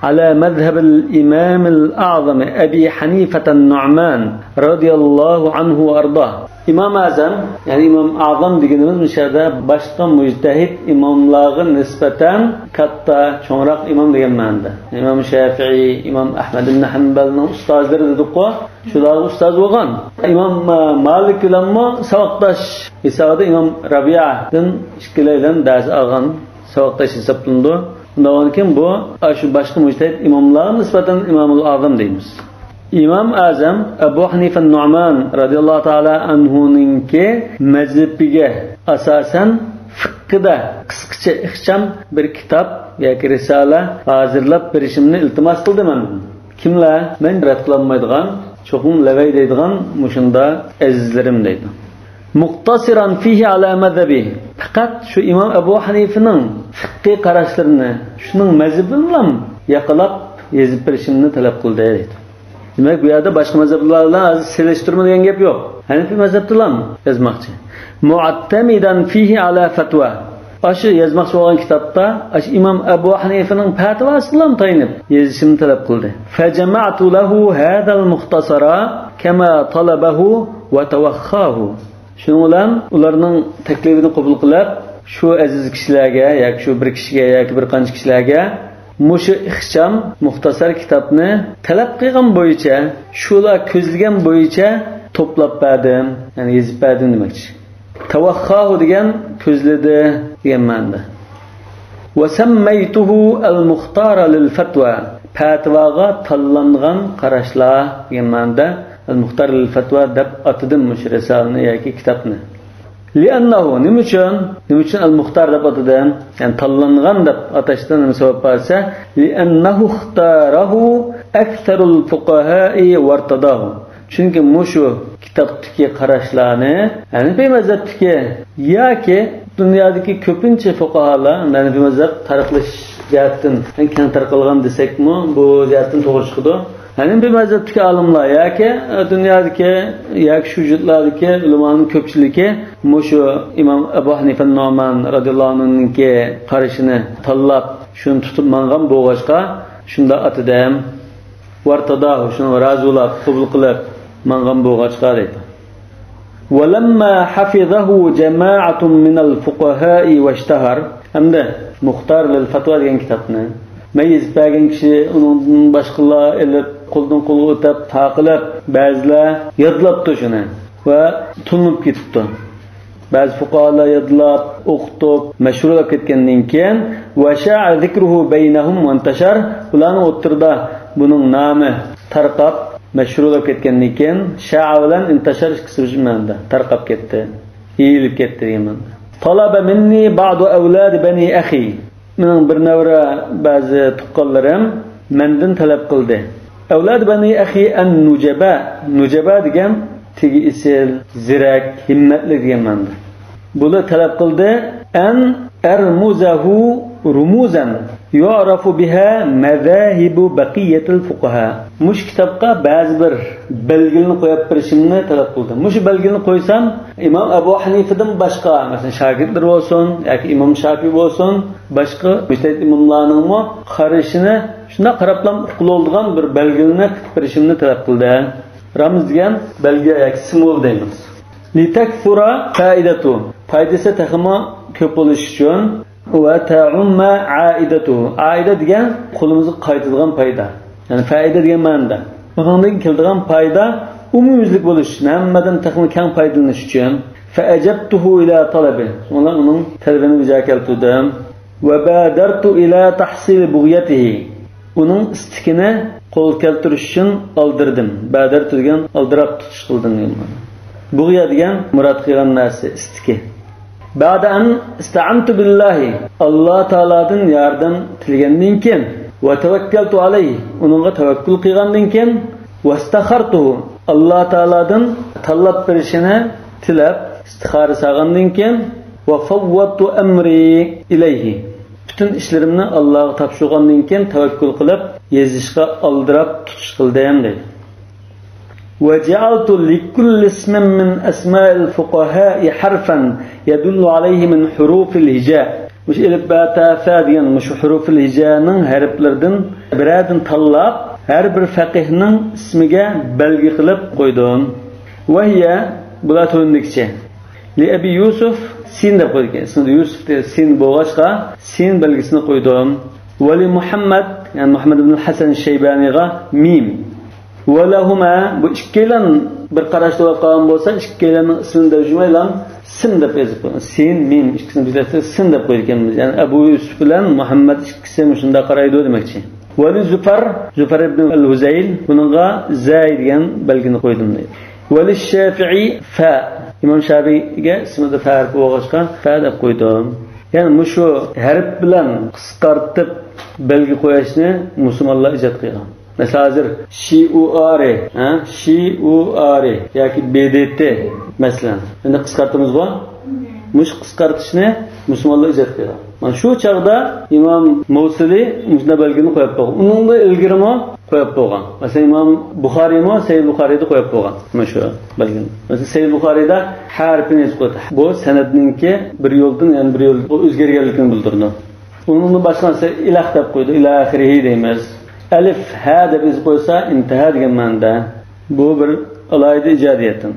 ala madhhab al-imam al-a'zam Abi Hanifa an-Nu'man radiyallahu anhu wa arda. İmam Azam, yani İmam Azam deganimiz mishada boshqa mujtahid imomlarga nisbatan katta, cho'ngroq imom degan ma'noda. İmam Shafi'i, İmam Ahmad ibn Hanbalning ustozlari dedi-ku, shular ustoz bo'lgan. İmam Malik bilanmi saboqdosh hisobida İmam Rabi'adan ikkilaydan dars olgan saboqdosh hisoblanadi. Undan keyin bu shu boshqa mujtahid imomlarga nisbatan Imomul Azam deymiz. İmam Azam Abu Hanifa Nu'man radiyallahu ta'ala anhu'ninki mazhabiga asosan fiqhda qisqacha ixcham bir kitob yoki risola hozirlab berishimni iltimos qildim. Kimlar? Men rad qilolmaydigan, cho'qim lavay deydigan mushunda azizlarim deydi. Muqtasiran fihi ala madhabi. Faqat shu Imam Abu Hanifaning fiqhi qarashlarini, shuning mazhabi bilan yaqilab yezib berishimni talab qildi deydi. Demek bu yerda boshqa mazhablarla selishtirma degan gap yo'q. Hanifi mazhabdilar yozmoqchi. Mu'attamidan fihi ala fatwa. Aşı yazmoqchi bo'lgan kitobda Imam Abu Hanifaning fatvosidan tayinib yozishimni talab qildi. Fajama'tu lahu hadha al-mukhtasara kama talabahu wa tawakhahu. Shuning bilan ularning taklifini qabul qilib, shu aziz kishilarga yoki shu bir kishiga yoki bir qancha kishilarga mushu ixcham muxtasar kitobni talab qilgan bo'yicha, shular ko'zlagan bo'yicha to'plab berdim, ya'ni yezib berdim demoqchi. Tavakhahu degan ko'zladi degan ma'noda. Va sammaytuhu al-muxtara lil-fatwa. Fatvaga tanlangan qarashlar degan ma'noda al-muxtar lil-fatwa deb atadim mush risolani yoki kitobni. Li'annahu nimuchun al-muxtar deb atadim, yani tanlangan deb atashdan nima sabab bo'lsa, li'annahu ixtarahu aktharul fuqaha'i wartadahu. Chunki mushu kitobdagi qarashlarni, ya'ni bu mazhabdagi yoki dunyodagi ko'pincha fuqaholar, ya'ni bu mazhab tarqalish jihatdan, keng tarqalgan desakmi, bu jihatdan to'g'ri chiqadi. Yani bir mazhabdagi olimlar yoki dunyodagi yoki shu jutlardagi ulamoning ko'pchiligi mushu Imam Abu Hanifa Nu'man radhiyallohu anhu'ningki qarashini tanlab, shuni tutib mangan bo'g'ashqa shunda atadam wartadahu, shuni razulab qabul qilib mangan bo'g'ashqa deydi. Walamma hafizahu jama'atun min al-fuqaha'i washtahar. Hamda Muxtar lil-Fatwa degan kitobni mayiz bergan kishi undan boshqalar elib qo'ldan qo'lga o'tib taqilib, ba'zilar yodlabdi shuni va tunib ketibdi. Ba'zi fuqarolar yodlab, o'qitib, mashhurlab ketgandan keyin va sha'a zikruhu baynahum va intashar, ularning o'tirda buning nomi tarqab, mashhurlab ketgandan keyin sha'a bilan intashar qismida tarqab ketdi, yeyilib ketdi degan. Talaba minni ba'du awlad bani akhi. Mening bir navra ba'zi tuqqanlarim mendan talab qildi. Avlad bani akhi an-nujaba. Nujaba degan tegi isil, zirak, himmatli degan ma'noda. Bular talab qildi an armuzahu rumuzan. yu'rafu biha mazahibu baqiyatil fuqaha. Mush kitobga ba'zi bir belgilni qo'yib berishimni talab qildi. Mush belgilni qo'ysam, Imom Abu Hanifadan boshqa, masalan, shogirdlar bo'lsin yoki Imom Shafiy bo'lsin, boshqa mujtahid imomlarning qarashini shuna qarablam qiloldigan bir belgilni qilib berishimni talab qildi. Ramz degan belgi yoki simbol deymiz. Litakthura faidatu. Foydasi taxmo ko'p bo'lish uchun va ta'umma aidatu. Aida degan qo'limizga qaytadigan foyda. Ya'ni foyda degan ma'noda. Bundan keladigan foyda umumiylik bo'lish uchun, hammadan taxmo keng foydalanish uchun fa ajabtuhu ila talabi. Uning talabini bijaga keltirdim. Va badartu ila tahsil bughyatihi. Uning istikini qo'l keltirish uchun oldirdim. Badartu degan oldirab tutish qildim. Bug'ya degan murod qilgan narsa istiki. Ba'da an ista'antu billahi, Alloh taoladan yordam tilgandan keyin va tavakkaltu alayhi, uningga tavakkul qilgandan keyin vastakhartuhu, Alloh taoladan talab berishini tilab istixora qilgandan keyin va fawwadtu amri ilayhi, bütün ishlarimni Allohga topshirgandan keyin tavakkul qilib yezishga oldirab tutish qildim dedi. وجعلت لكل اسم من أسماء الفقهاء حرفا يدل عليه من حروف الهجاء. مش إلى باتا فاديا مش حروف الهجاء نن هرب لردن برادن طلاب هرب الفقهنن اسمه بلغي قلب قيدون. وهي بلاتون نكشة لأبي يوسف سين دبقيك اسمه يوسف سين بوغاشقا سين بلغسنا قيدون. ولمحمد يعني محمد بن الحسن الشيباني ميم. ولهما bu ikkilan bir qarashda qolgan bo'lsa ikkilanning ismini de jumlaylan sin deb yozib qo'ygan. Sin mim ikkisini birlashtirib sin deb qo'yganmiz. Ya'ni Abu Yusuf bilan Muhammad ikkisi shunda qaraydi demoqchi. Vali Zufar ibn al-Huzayl bunga Zay degan belgini qo'ydim deydi. Vali Shafi'i fa İmam Shafi'ga ismida farq bo'lg'achqa fa deb qo'ydim. Ya'ni shu harf bilan qisqartib belgi qo'yishni musulmonlar ijod qilgan. Mesela hazır şi'u-ari, şi'u-ari yoki BDT mesela. Endi qisqartimiz bor. Mush qisqartishni musulmonlar ijod qilgan. Mana shu chaqda Imom Mavsili mushna belgini qo'yib qo'ygan. Uningda ilgirimo qo'yib qo'ygan. Mesela Imom Buxoriymi Sayyid Buxoriyda qo'yib qo'ygan. Mana shu belgini. Mesela Sayyid Buxoriyda harfini yozib qo'ydi. Bu sanadninki bir yo'ldan yana bir yo'lga o'zgarganligini bildirdi. Uningda boshqasi ilah deb qo'ydi. Ila axirihi deymiz. Alif ha deb biz qo'ysa intaha degan ma'noda. Bu bir alayda ijodiyatim.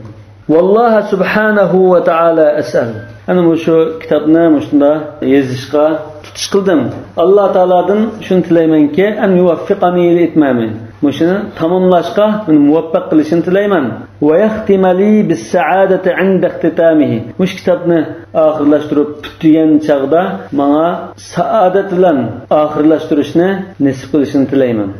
Vallohu subhanahu va taala as'al. Ana shu kitobni shunda yozishga tutish qildim. Alloh taoladan shuni tilaymanki, an yuvaffiqani li itmami. Mushuni tamomlashga uni muvaffaq qilishini tilayman. Va yahtimali bis sa'adati 'inda ihtitamihi. Mush kitobni oxirlashtirib tugagan chaqda menga saodat bilan oxirlashtirishni nasib qilishini tilayman.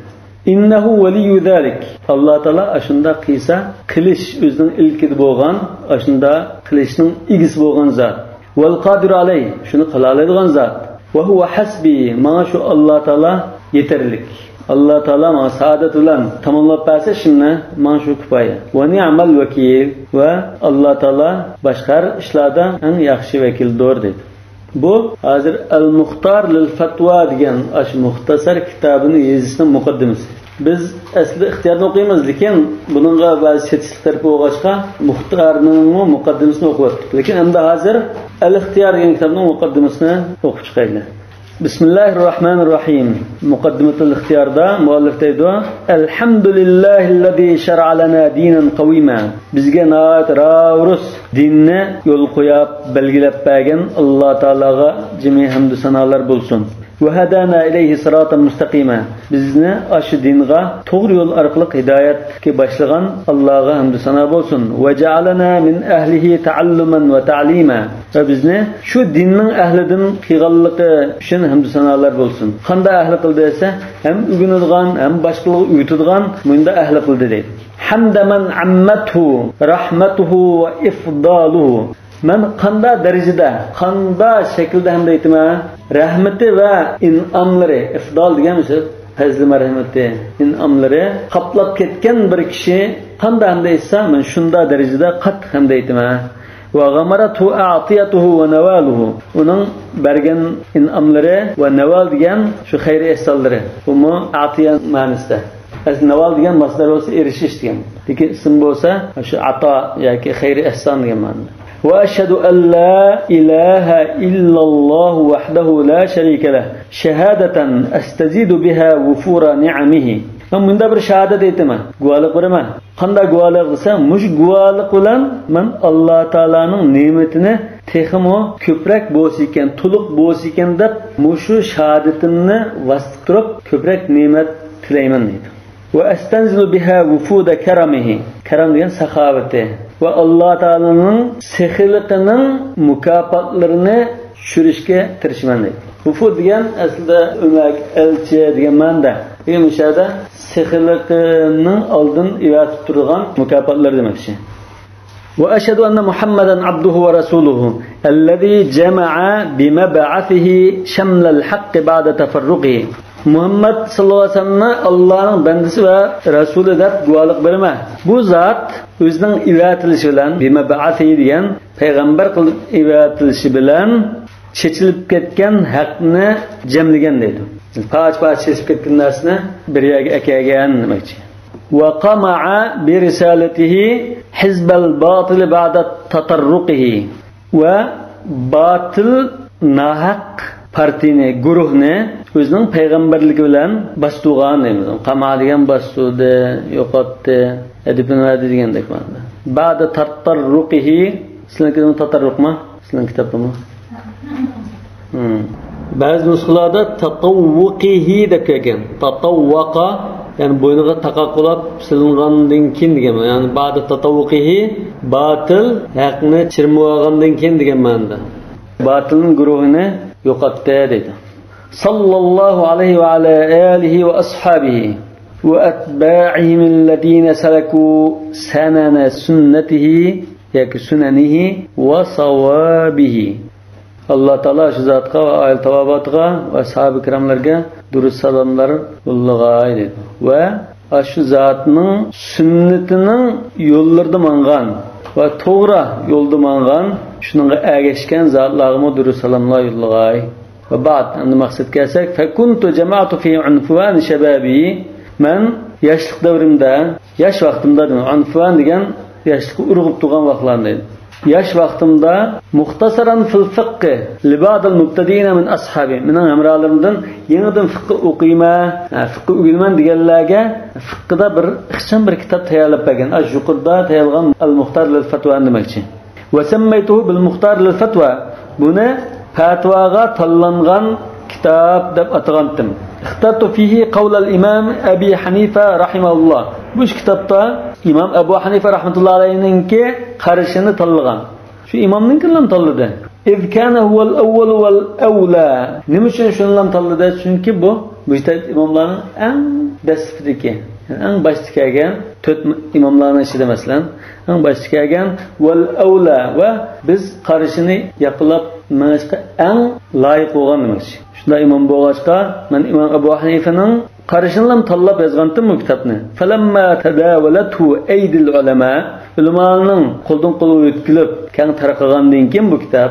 İnnehu veliyyu zalik. Allah Teala aşında qilsa qilish o'zining ilkida bo'lgan, aşında qilishning igisi bo'lgan zot. Vel qadir alay, shuni qila oladigan zot. Va huwa hasbi, mana shu Alloh Teala yetarlik. Alloh Teala menga saodat bilan tamomlab bersa, shuni mana shu kifoya. Va ni'mal vakil, va Alloh Teala boshqar ishlarda eng yaxshi vakildir dedi. Bu hozir Al-Muxtar lil-Fatwa degan ash muxtasar kitobini yozishning muqaddimasi. Biz asli ixtiyorni o'qiymiz, lekin buningga ba'zi chetishlar bo'lg'achqa Muxtarning muqaddimasini o'qiyaptik. Lekin endi hozir Al-Ixtiyor degan kitobning muqaddimasini o'qib chiqaylik. Bismillahirrahmanirrahim. Muqaddimatul ixtiyorda muallif deydi: Alhamdulillahillazi shar'a lana dinan qawima. Bizga na'at ravus dinni yo'l qo'yib belgilab bergan Alloh taolaga jami hamd sanolar bo'lsin. Va hadana ilayhi siratan mustaqima. Bizni ash dinga to'g'ri yo'l orqali hidoyatga boshlagan Allohga hamd sano bo'lsin. Va ja'alana min ahlihi ta'alluman va ta'lima. Va bizni shu dinning ahlidan qilganligi uchun hamd sanolar bo'lsin. Qanday ahli qildi desa, ham o'rganadigan, ham boshqalarga o'rgatadigan bunda ahli qildi deydi. Hamdaman ammathu rahmatuhu va ifdaluhu. Men qanda darajada, qanda shaklda ham deyman, rahmati va in'omlari, ifdol deganmiz, fazli marhamati, in'omlari qaplab ketgan bir kishi qanda ham deysa, men shunda darajada qat ham deyman. وغمرته أعطيته ونواله ونن برجن إن أمره ونوال ديان شو خير إحسالره وما أعطيان ما نسته از نوال ديان مصدر واسه إرشش ديان لكن اسم بوسه شو عطاء يعني خير إحسان ديان معنى وأشهد أن لا إله إلا الله وحده لا شريك له شهادة أستزيد بها وفور نعمه من دبر شهادة ديتما قوالق برما خندا قوالق دسا مش قوالق بلان من الله تعالى نعمتنا تخمو köprek بوسيكن طلق بوسيكن دب مشو شهادتنا واسطرب köprek nimet تليمن ديت وأستنزل بها وفود كرمه كرم ديان سخاوته والله تعالى سخلقının mükafatlarını şürüşke tirişmen deydi. Vufud diyen aslında ömek, elçi diyen manda. Bir müşahede sexiliqinin aldın ivat tutturgan mükafatları demek için. Ve eşhedü enne Muhammeden abduhu ve rasuluhu ellezî cema'a bimeb'athihi şemlel hakkı ba'de teferruqihi. Muhammed sallallahu aleyhi ve sellem Allah'ın bendisi ve Resulü deb guvohlik berme. Bu zat özünün ivatilishi bilan bimeb'athihi degan payg'ambar qilib ivatilishi bilan chechilib ketgan haqni jamlagan deydi. Parcha chechilib ketgan narsani bir yerga akagan demoqchi. Wa qama'a bi risalatihi hizbal batil ba'da tatarruqihi va batil nahaq partini guruhni o'zining payg'ambarligi bilan bosturgan deymiz. Qama degan bosturdi, yo'qotdi, adibnadi degandek ma'noda. Ba'da tatarruqihi sizlarga tatarruqmi? Sizlar kitobdami? Ba'zi nusxalarda tatawwuqihi deb kelgan. Tatawwaqa yani bo'yniga taqaqulab silingandan keyin degan. Yani ba'da tatawwuqihi batil haqni chirmib olgandan keyin degan ma'noda. Batilning guruhini yo'qotdi deydi. Sallallahu alayhi ve ala alihi ve ashabihi ve etba'ihim alladine seleku sanana sunnetihi yaki sunanihi ve sawabihi. Allah Teala şu zatqa ve aile tavabatqa ve ashab-ı kiramlarga durust salamlar yo'llag'ay dedi. Ve şu zatning sunnatining yo'llarida mangan ve to'g'ri yo'lda mangan shunga ergashgan zotlarga durust salamlar yo'llag'ay. Ve ba'd endi maqsadga kelsak fakuntu jama'tu fi unfan shababi men yoshlik davrimda yosh vaqtimda unfan degan yoshlikka urg'ib turgan vaqtlarni yosh vaqtimda muxtasaran fil fiqh libad al mubtadiina min ashabi mening amralarimdan yangidan fiqh o'qiyma fiqh o'qiyman deganlarga fiqhda bir ixcham bir kitob tayyorlab bergan yuqorida tayyorlagan al muxtar lil fatwa demoqchi va sammaytuhu bil muxtar lil fatwa buni fatvaga tanlangan kitob deb atagandim. İxtartu fihi qawl al imam Abi Hanifa rahimahullah. Bu kitobda İmam Abu Hanifa rahmetullahi alayhinki qarashini tanlagan. Shu imomninkidan tanladi. İz kana huval awwal wal awla. Nima uchun shundan tanladi? Chunki bu mujtahid imomlarning eng dastlabki, eng boshda kelgan 4 imomlarning ichida masalan, eng boshda kelgan wal awla va biz qarashini yaqinlab manashqa eng loyiq bo'lgan demoqchi. Shunda imom bo'lg'achqa men imom Abu Hanifaning qarashini tanlab yozgandim bu kitobni. Falamma tadawalatu aydil ulama ulamoning qo'ldan qo'lga o'tkilib keng tarqagandan keyin bu kitob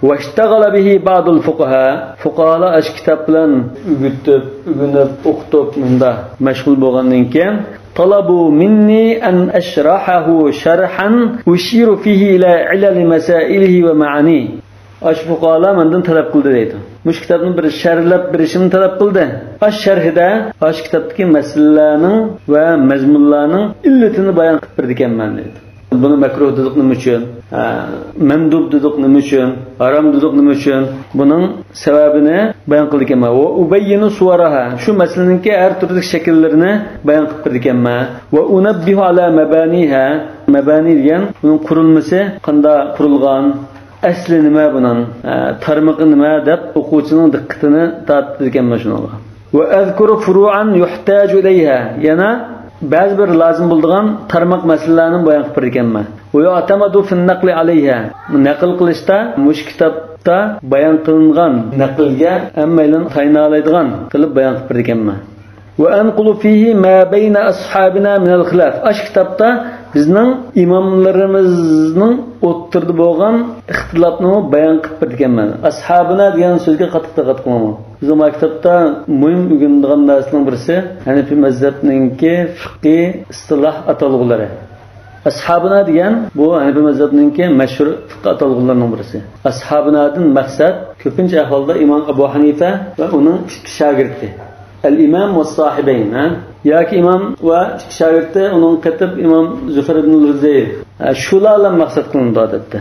vashtaghala bihi ba'dul fuqaha fuqahalar ash kitob bilan o'gitib, o'rganib, o'qitib menda mashg'ul bo'lgandan keyin talabu minni an ashrahahu sharhan ushiru fihi ila ilal masailihi va ma'ani. Ash fuqahalar mendan talab qildi deydi. Mush kitobni bir sharhlab berishimni talab qildi. Ash sharhida ash kitobdagi masalalarning va mazmunlarning illatini bayon qilib berdi ekanman deydi. Buni makruh dedik nima uchun? Mandub dedik nima uchun? Harom dedik nima uchun? Buning sababini bayon qildi ekanman. Va ubayyinu suwaraha. Shu masalaninki har turli shakllarini bayon qilib berdi ekanman. Va unabbihu ala mabaniha. Mabani degan uning qurilmasi qanday qurilgan asli nima buning tarmoqi nima deb o'quvchining diqqatini tortdi ekanman shunga. Va azkuru furu'an yuhtaju ilayha. Yana ba'zi bir lozim bo'ladigan tarmoq masalalarni bayon qilib berganman. Va ya'tamadu fi naqli alayha. Naql qilishda mush kitobda bayon qilingan naqlga hammadan tayinlaydigan qilib bayon qilib berganman. Ve enqulu fihi ma beyne ashabina minel khilaf. Aş kitapta bizning imomlarimizning o'ttirdi bo'lgan ixtilofni bayon qilib berganman. Ashabina degan so'zga qattiq diqqat qilaman. Bizim kitapda muhim o'rganadigan narsaning birisi Hanifi mazhabninki fiqhi istiloh atalg'ulari. Ashabina degan bu Hanifi mazhabninki mashhur fiqh atalg'ularining birisi. Ashabinadan maqsad ko'pincha ahvolda Imom Abu Hanifa va uning ikki shogirdi. Al-imam va sahibayn, yoki imom va shogirdi uning katib Imom Zufar ibn al-Huzayl. Shularga maqsad qilindi odatda.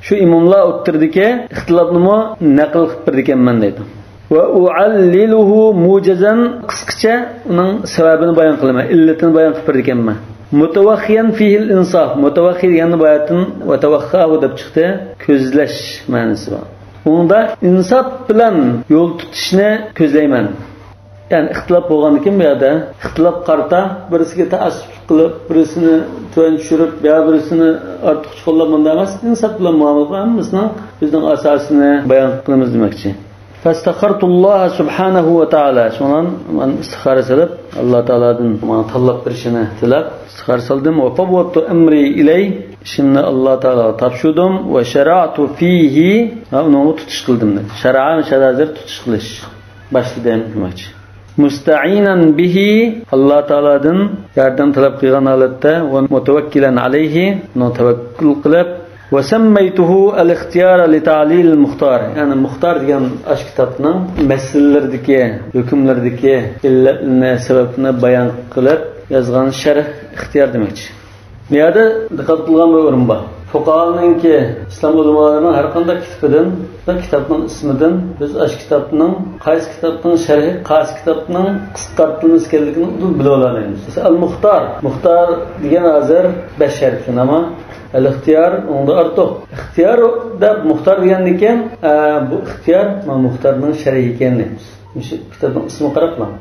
Shu imomlar o'ttirdiki, ixtilofni naql qilib berganman deydi. Va ualliluhu mujazan qisqacha uning sababini bayon qilaman, illatini bayon qilib berganman. Mutawakhiyan fihi al-insaf. Mutawakhi deganni boyatin va tawakhahu deb chiqdi, ko'zlash ma'nosi bor. Unda insof bilan yo'l tutishni ko'zlayman. Yani ixtilof bo'lgandan keyin bu yerda ixtilof qarta birisiga ta'assub qilib, birisini tuvan tushirib, birisini ortiqcha qo'llab bunday emas, insof bilan muomala qilamiz, bizning asosini bayon qilamiz demoqchi. Fastakhartulloh subhanahu va taala. Shundan men istixora qilib, Alloh taoladan menga tanlab berishini tilab, istixora qildim va fawwatu amri ilay. Shunda Alloh taolo topshirdim va shara'tu fihi, uni tutish qildim. Shar'a shadazir tutish qilish. Başladım demoqchi. Musta'inan bihi Alloh taoladan yordam talab qilgan holatda va mutavakkilan alayhi, uni tavakkul qilib va sammaytuhu al-ikhtiyar li ta'lil al-muxtar. Yani muxtar degan ash kitobning masalalardagi, hukmlardagi illatni, sababni bayon qilib yozgan sharh ixtiyor demoqchi. Bu yerda diqqat qilgan bir o'rin bor. Fuqahalarninki islom ulamolarining har qanday kitobidan, kitobning ismidan biz ash kitobning qaysi kitobning sharhi, qaysi kitobning qisqartirilmasi ekanligini bilib olamiz. Al-Muxtar, Muxtar degan hozir 5 harf ama al-ixtiyor unda ortiq. Ixtiyor deb Muxtar degandan keyin bu ixtiyor Muxtarning sharhi ekanimiz. Shu kitobning ismi qarabman.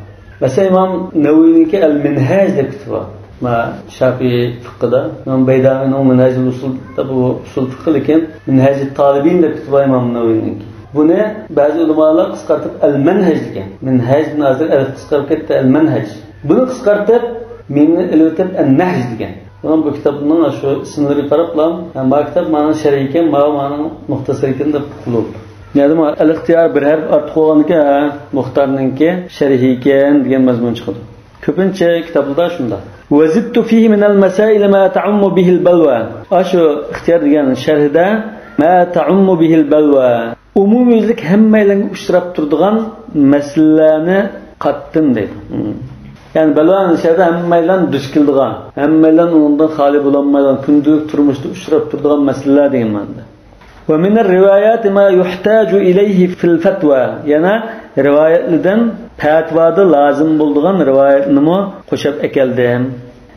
Masalan Imom Naviyninki Al-Minhaj deb kitobi. Ma Şafii fiqhida, Imom Baydavining Minhajul Usul bu usul fiqh lekin Minhajut Talibin deb kitobi Imom Naviyninki. Buni ba'zi ulamolar qisqartib al-manhaj degan. Minhaj nazir qisqartib ketdi al-manhaj. Buni qisqartib meni ilotib an-nahj degan. Bu kitobning shu ismlariga qarablam, bu kitob ma'no sharh ekan, ma'no muxtasar ekan deb qilib. Yani al-ixtiyor bir harf ortiq bo'lganki, muxtarninki sharhi ekan degan mazmun chiqadi. Ko'pincha kitoblarda shunda. Wazidtu fihi min al-masail ma ta'ummu bihi al-balwa. Ashu ixtiyor degan sharhida ma ta'ummu bihi al-balwa. Umumiylik hammalarga uchrab turadigan masalalarni qatdim deydi. Yani balvanın sharhida hammalarga duch keladigan, hammalarga undan xoli bo'lmaydigan, kundulik turmushda uchrab turadigan masalalar degan ma'noda. Ve min ar-rivayat ma yuhtaju ilayhi fil fatwa. Yana rivayatlardan fatvada lazım bo'lgan rivayatni qo'shib ekeldim.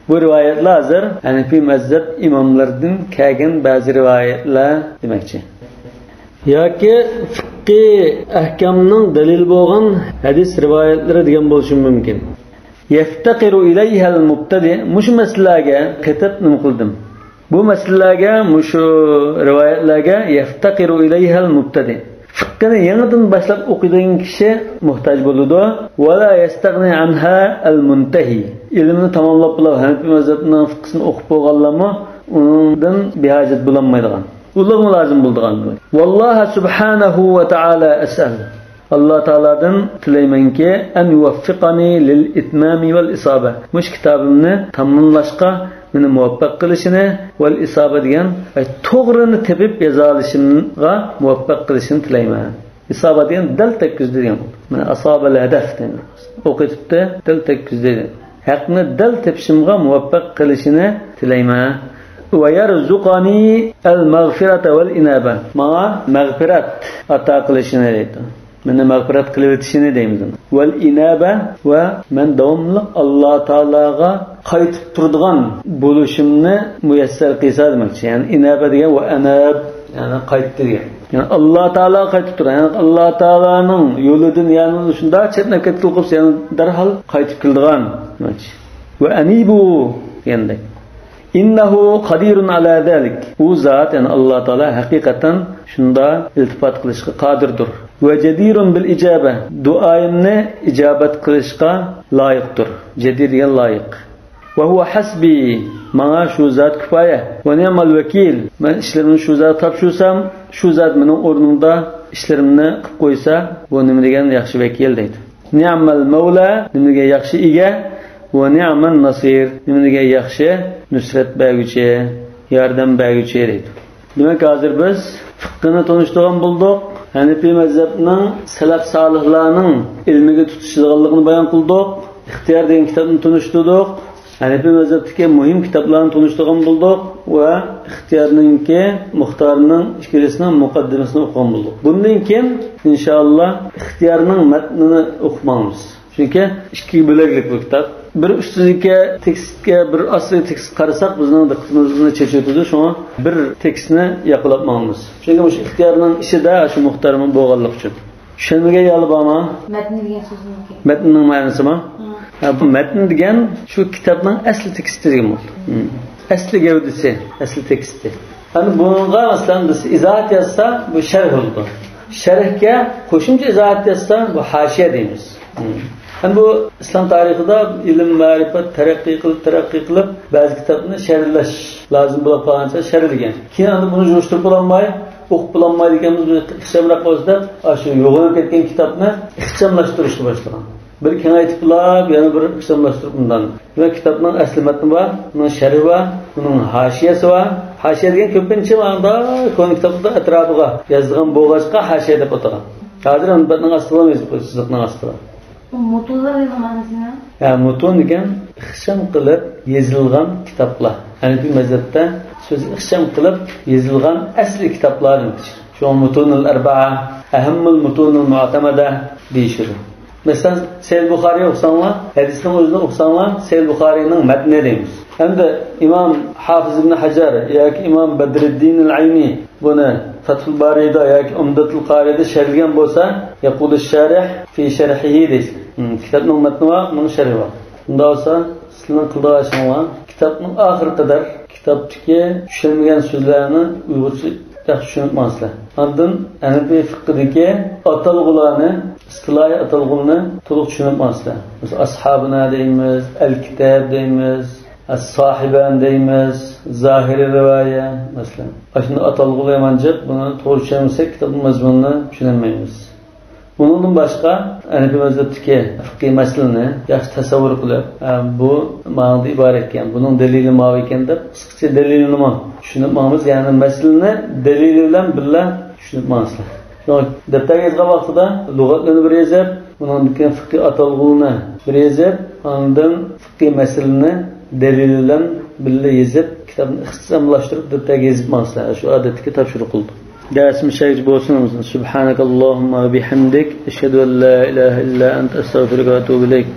Bu rivayatlar hozir Hanifi mazhab imomlaridan kelgan ba'zi rivayatlar demoqchi. Yoki fiqhi ahkamning dalil bo'lgan hadis rivoyatlari degan bo'lishi mumkin. Yaftaqiru ilayha al-mubtadi. Mush masalaga qatib nima qildim? Bu masalaga, mushu rivoyatlarga yaftaqiru ilayha al-mubtadi. Fiqhni yangidan boshlab o'qiydigan kishi muhtoj bo'ladi va la yastag'ni anha al-muntahi. Ilmni tamomlab bilib, Hanifi mazhabining fiqhini o'qib bo'lganlarmi, undan behojat bo'lmaydigan. Ularga lozim bo'ladigan. Vallohu subhanahu va taala as'al. Alloh taoladan tilaymanki, an yuvaffiqani lil itmami val isaba. Mush kitobimni tamomlashga meni muvaffaq qilishini val isaba degan to'g'rini tepib yoza olishimga muvaffaq qilishini tilayman. Isaba degan dal takkuz degan. Mana asabal hadaf degan. O'qitibdi dal takkuz degan. Haqni dal tepishimga muvaffaq qilishini tilayman. Va yarzuqani al-maghfirata val inaba. Menga mag'firat ato qilishini deydi. Meni mag'firat qilib o'tishini deymiz. Val inaba va men davomli Alloh taolaga qaytib turadigan bo'lishimni muyassar qilsa demoqchi. Ya'ni inaba degan va anab, ya'ni qaytdi degan. Ya'ni Alloh taolo qaytib turadi. Ya'ni Alloh taolaning yo'lidan ya'ni shunda chetna ketib qolsa, ya'ni darhol qaytib keladigan demoqchi. Va anibu degandek. innahu qadirun ala zalik. U zat, yani Allah Taala haqiqatan shunda iltifot qilishga qodirdir. Va jadirun bil ijaba. Duoyimni ijobat qilishga loyiqdir. Jadir degan loyiq. Va huwa hasbi. Menga shu zat kifoya. Va ni'mal vakil. Men ishlarimni shu zat topshursam, shu zat mening o'rnimda ishlarimni qilib qo'ysa, bu nima degan yaxshi vakil deydi. Ni'mal mavla, nima degan yaxshi ega. Va ni'man nasir, nima degan yaxshi nusrat berguchi, yordam berguchi deydi. Demak, hozir biz fiqhni tanishtirgan bo'ldik. Hanifi mazhabining salaf solihlarning ilmiga tutishganligini bayon qildik. İxtiyor degan kitobni tanishtirdik. Hanifi mazhabdagi muhim kitoblarni tanishtirgan bo'ldik va ixtiyorningki muxtorining ikkilasining muqaddimasini o'qigan bo'ldik. Bundan keyin inshaalloh ixtiyorning matnini o'qimoqmiz. Chunki ikki bo'laklik bu kitob. Bir ustiga tekstga bir asli tekst qarasak bizning diqqatimizni chechitadi. Shunga bir tekstni yaqilabmoqmiz. Chunki o'sha ixtiyorning ishida shu muxtorning bo'lganligi uchun. Tushunmaga yoli bormi? Matn degan so'zni. Matnning ma'nosimi? Bu matn degan shu kitobning asli teksti degan bo'ldi. Asli gavdasi, asli teksti. Hani bunga masalan biz izohat yozsa bu sharh bo'ldi. Sharhga qo'shimcha izohat yozsa bu hashiya deymiz. Hani bu İslam tarixida ilm ma'rifat taraqqiy qilib ba'zi kitobni sharhlash lozim bo'lib qolgancha sharhlagan. Keyin buni jo'shtirib bo'lmay, o'qib bo'lmaydiganimiz bir ixchamroq bo'lsa, shu yo'g'inib ketgan kitobni ixchamlashtirishni boshlagan. Bir kengaytirib, yana bir ixchamlashtirib bundan. Demak, kitobning asli matni bor, uning sharhi bor, uning hashiyasi bor. Hashiya degan ko'pincha ma'noda ko'p kitobda atrofiga yozilgan bo'g'achqa hashiya deb atalgan. Hozir uni matnning ostida sizning ostida. Mutunlar degan ma'nosi nima? Mutun degan ixcham qilib yozilgan kitoblar. Hanifi mazhabda so'z ixcham qilib yozilgan asli kitoblar. Shu mutunul arba'a, ahammul mutunul mu'tamada deyishadi. Mesela Sahih Buxoriy o'qisanglar, hadisning o'zini o'qisanglar, Sahih Buxoriyning matni deymiz. Hamda Imom Hafiz ibn Hajar yoki Imom Badriddin al-Ayni buni Fathul Barida yoki Umdatul Qarida sharhlagan bo'lsa, yaqulu sharih fi sharhihi deydi. Kitobning matni va uning sharhi bor. Unda bo'lsa, sizning qildirishingiz kitobning oxiri qadar kitobdagi tushunmagan so'zlarni uyg'urcha yaxshi tushunmasizlar. Ondan Hanifi fiqhidagi atalg'ularni istilohi atalg'ulni to'liq tushunmasizlar. Mesela ashabuna deymiz, al-kitob deymiz, as-sohiban deymiz, zahiri rivoya masalan. Shuni atalg'ul yamanjib, buni to'g'ri tushunmasak kitobning mazmunini tushunmaymiz. Bundan boshqa Hanifi mazhabidagi fiqhiy masalani yaxshi tasavvur qilib, bu ma'noda iborat ekan, buning dalili nima ekan deb qisqacha dalili nima tushunibmiz, ya'ni masalani dalili bilan birga tushunibmizlar. Daftarga yozgan vaqtida lug'atlarni bir yozib, bundan keyin fiqhiy atalg'ulni bir yozib, ondan fiqhiy masalani dalili bilan birga yozib, kitobni ixtisamlashtirib daftarga yozibmizlar. Shu odatga topshiriq qildi. Dersimiz şerh bo'lsin. Subhanakallahumma va bihamdik, ashhadu an la ilaha illa anta, astaghfiruka va atubu ilayk.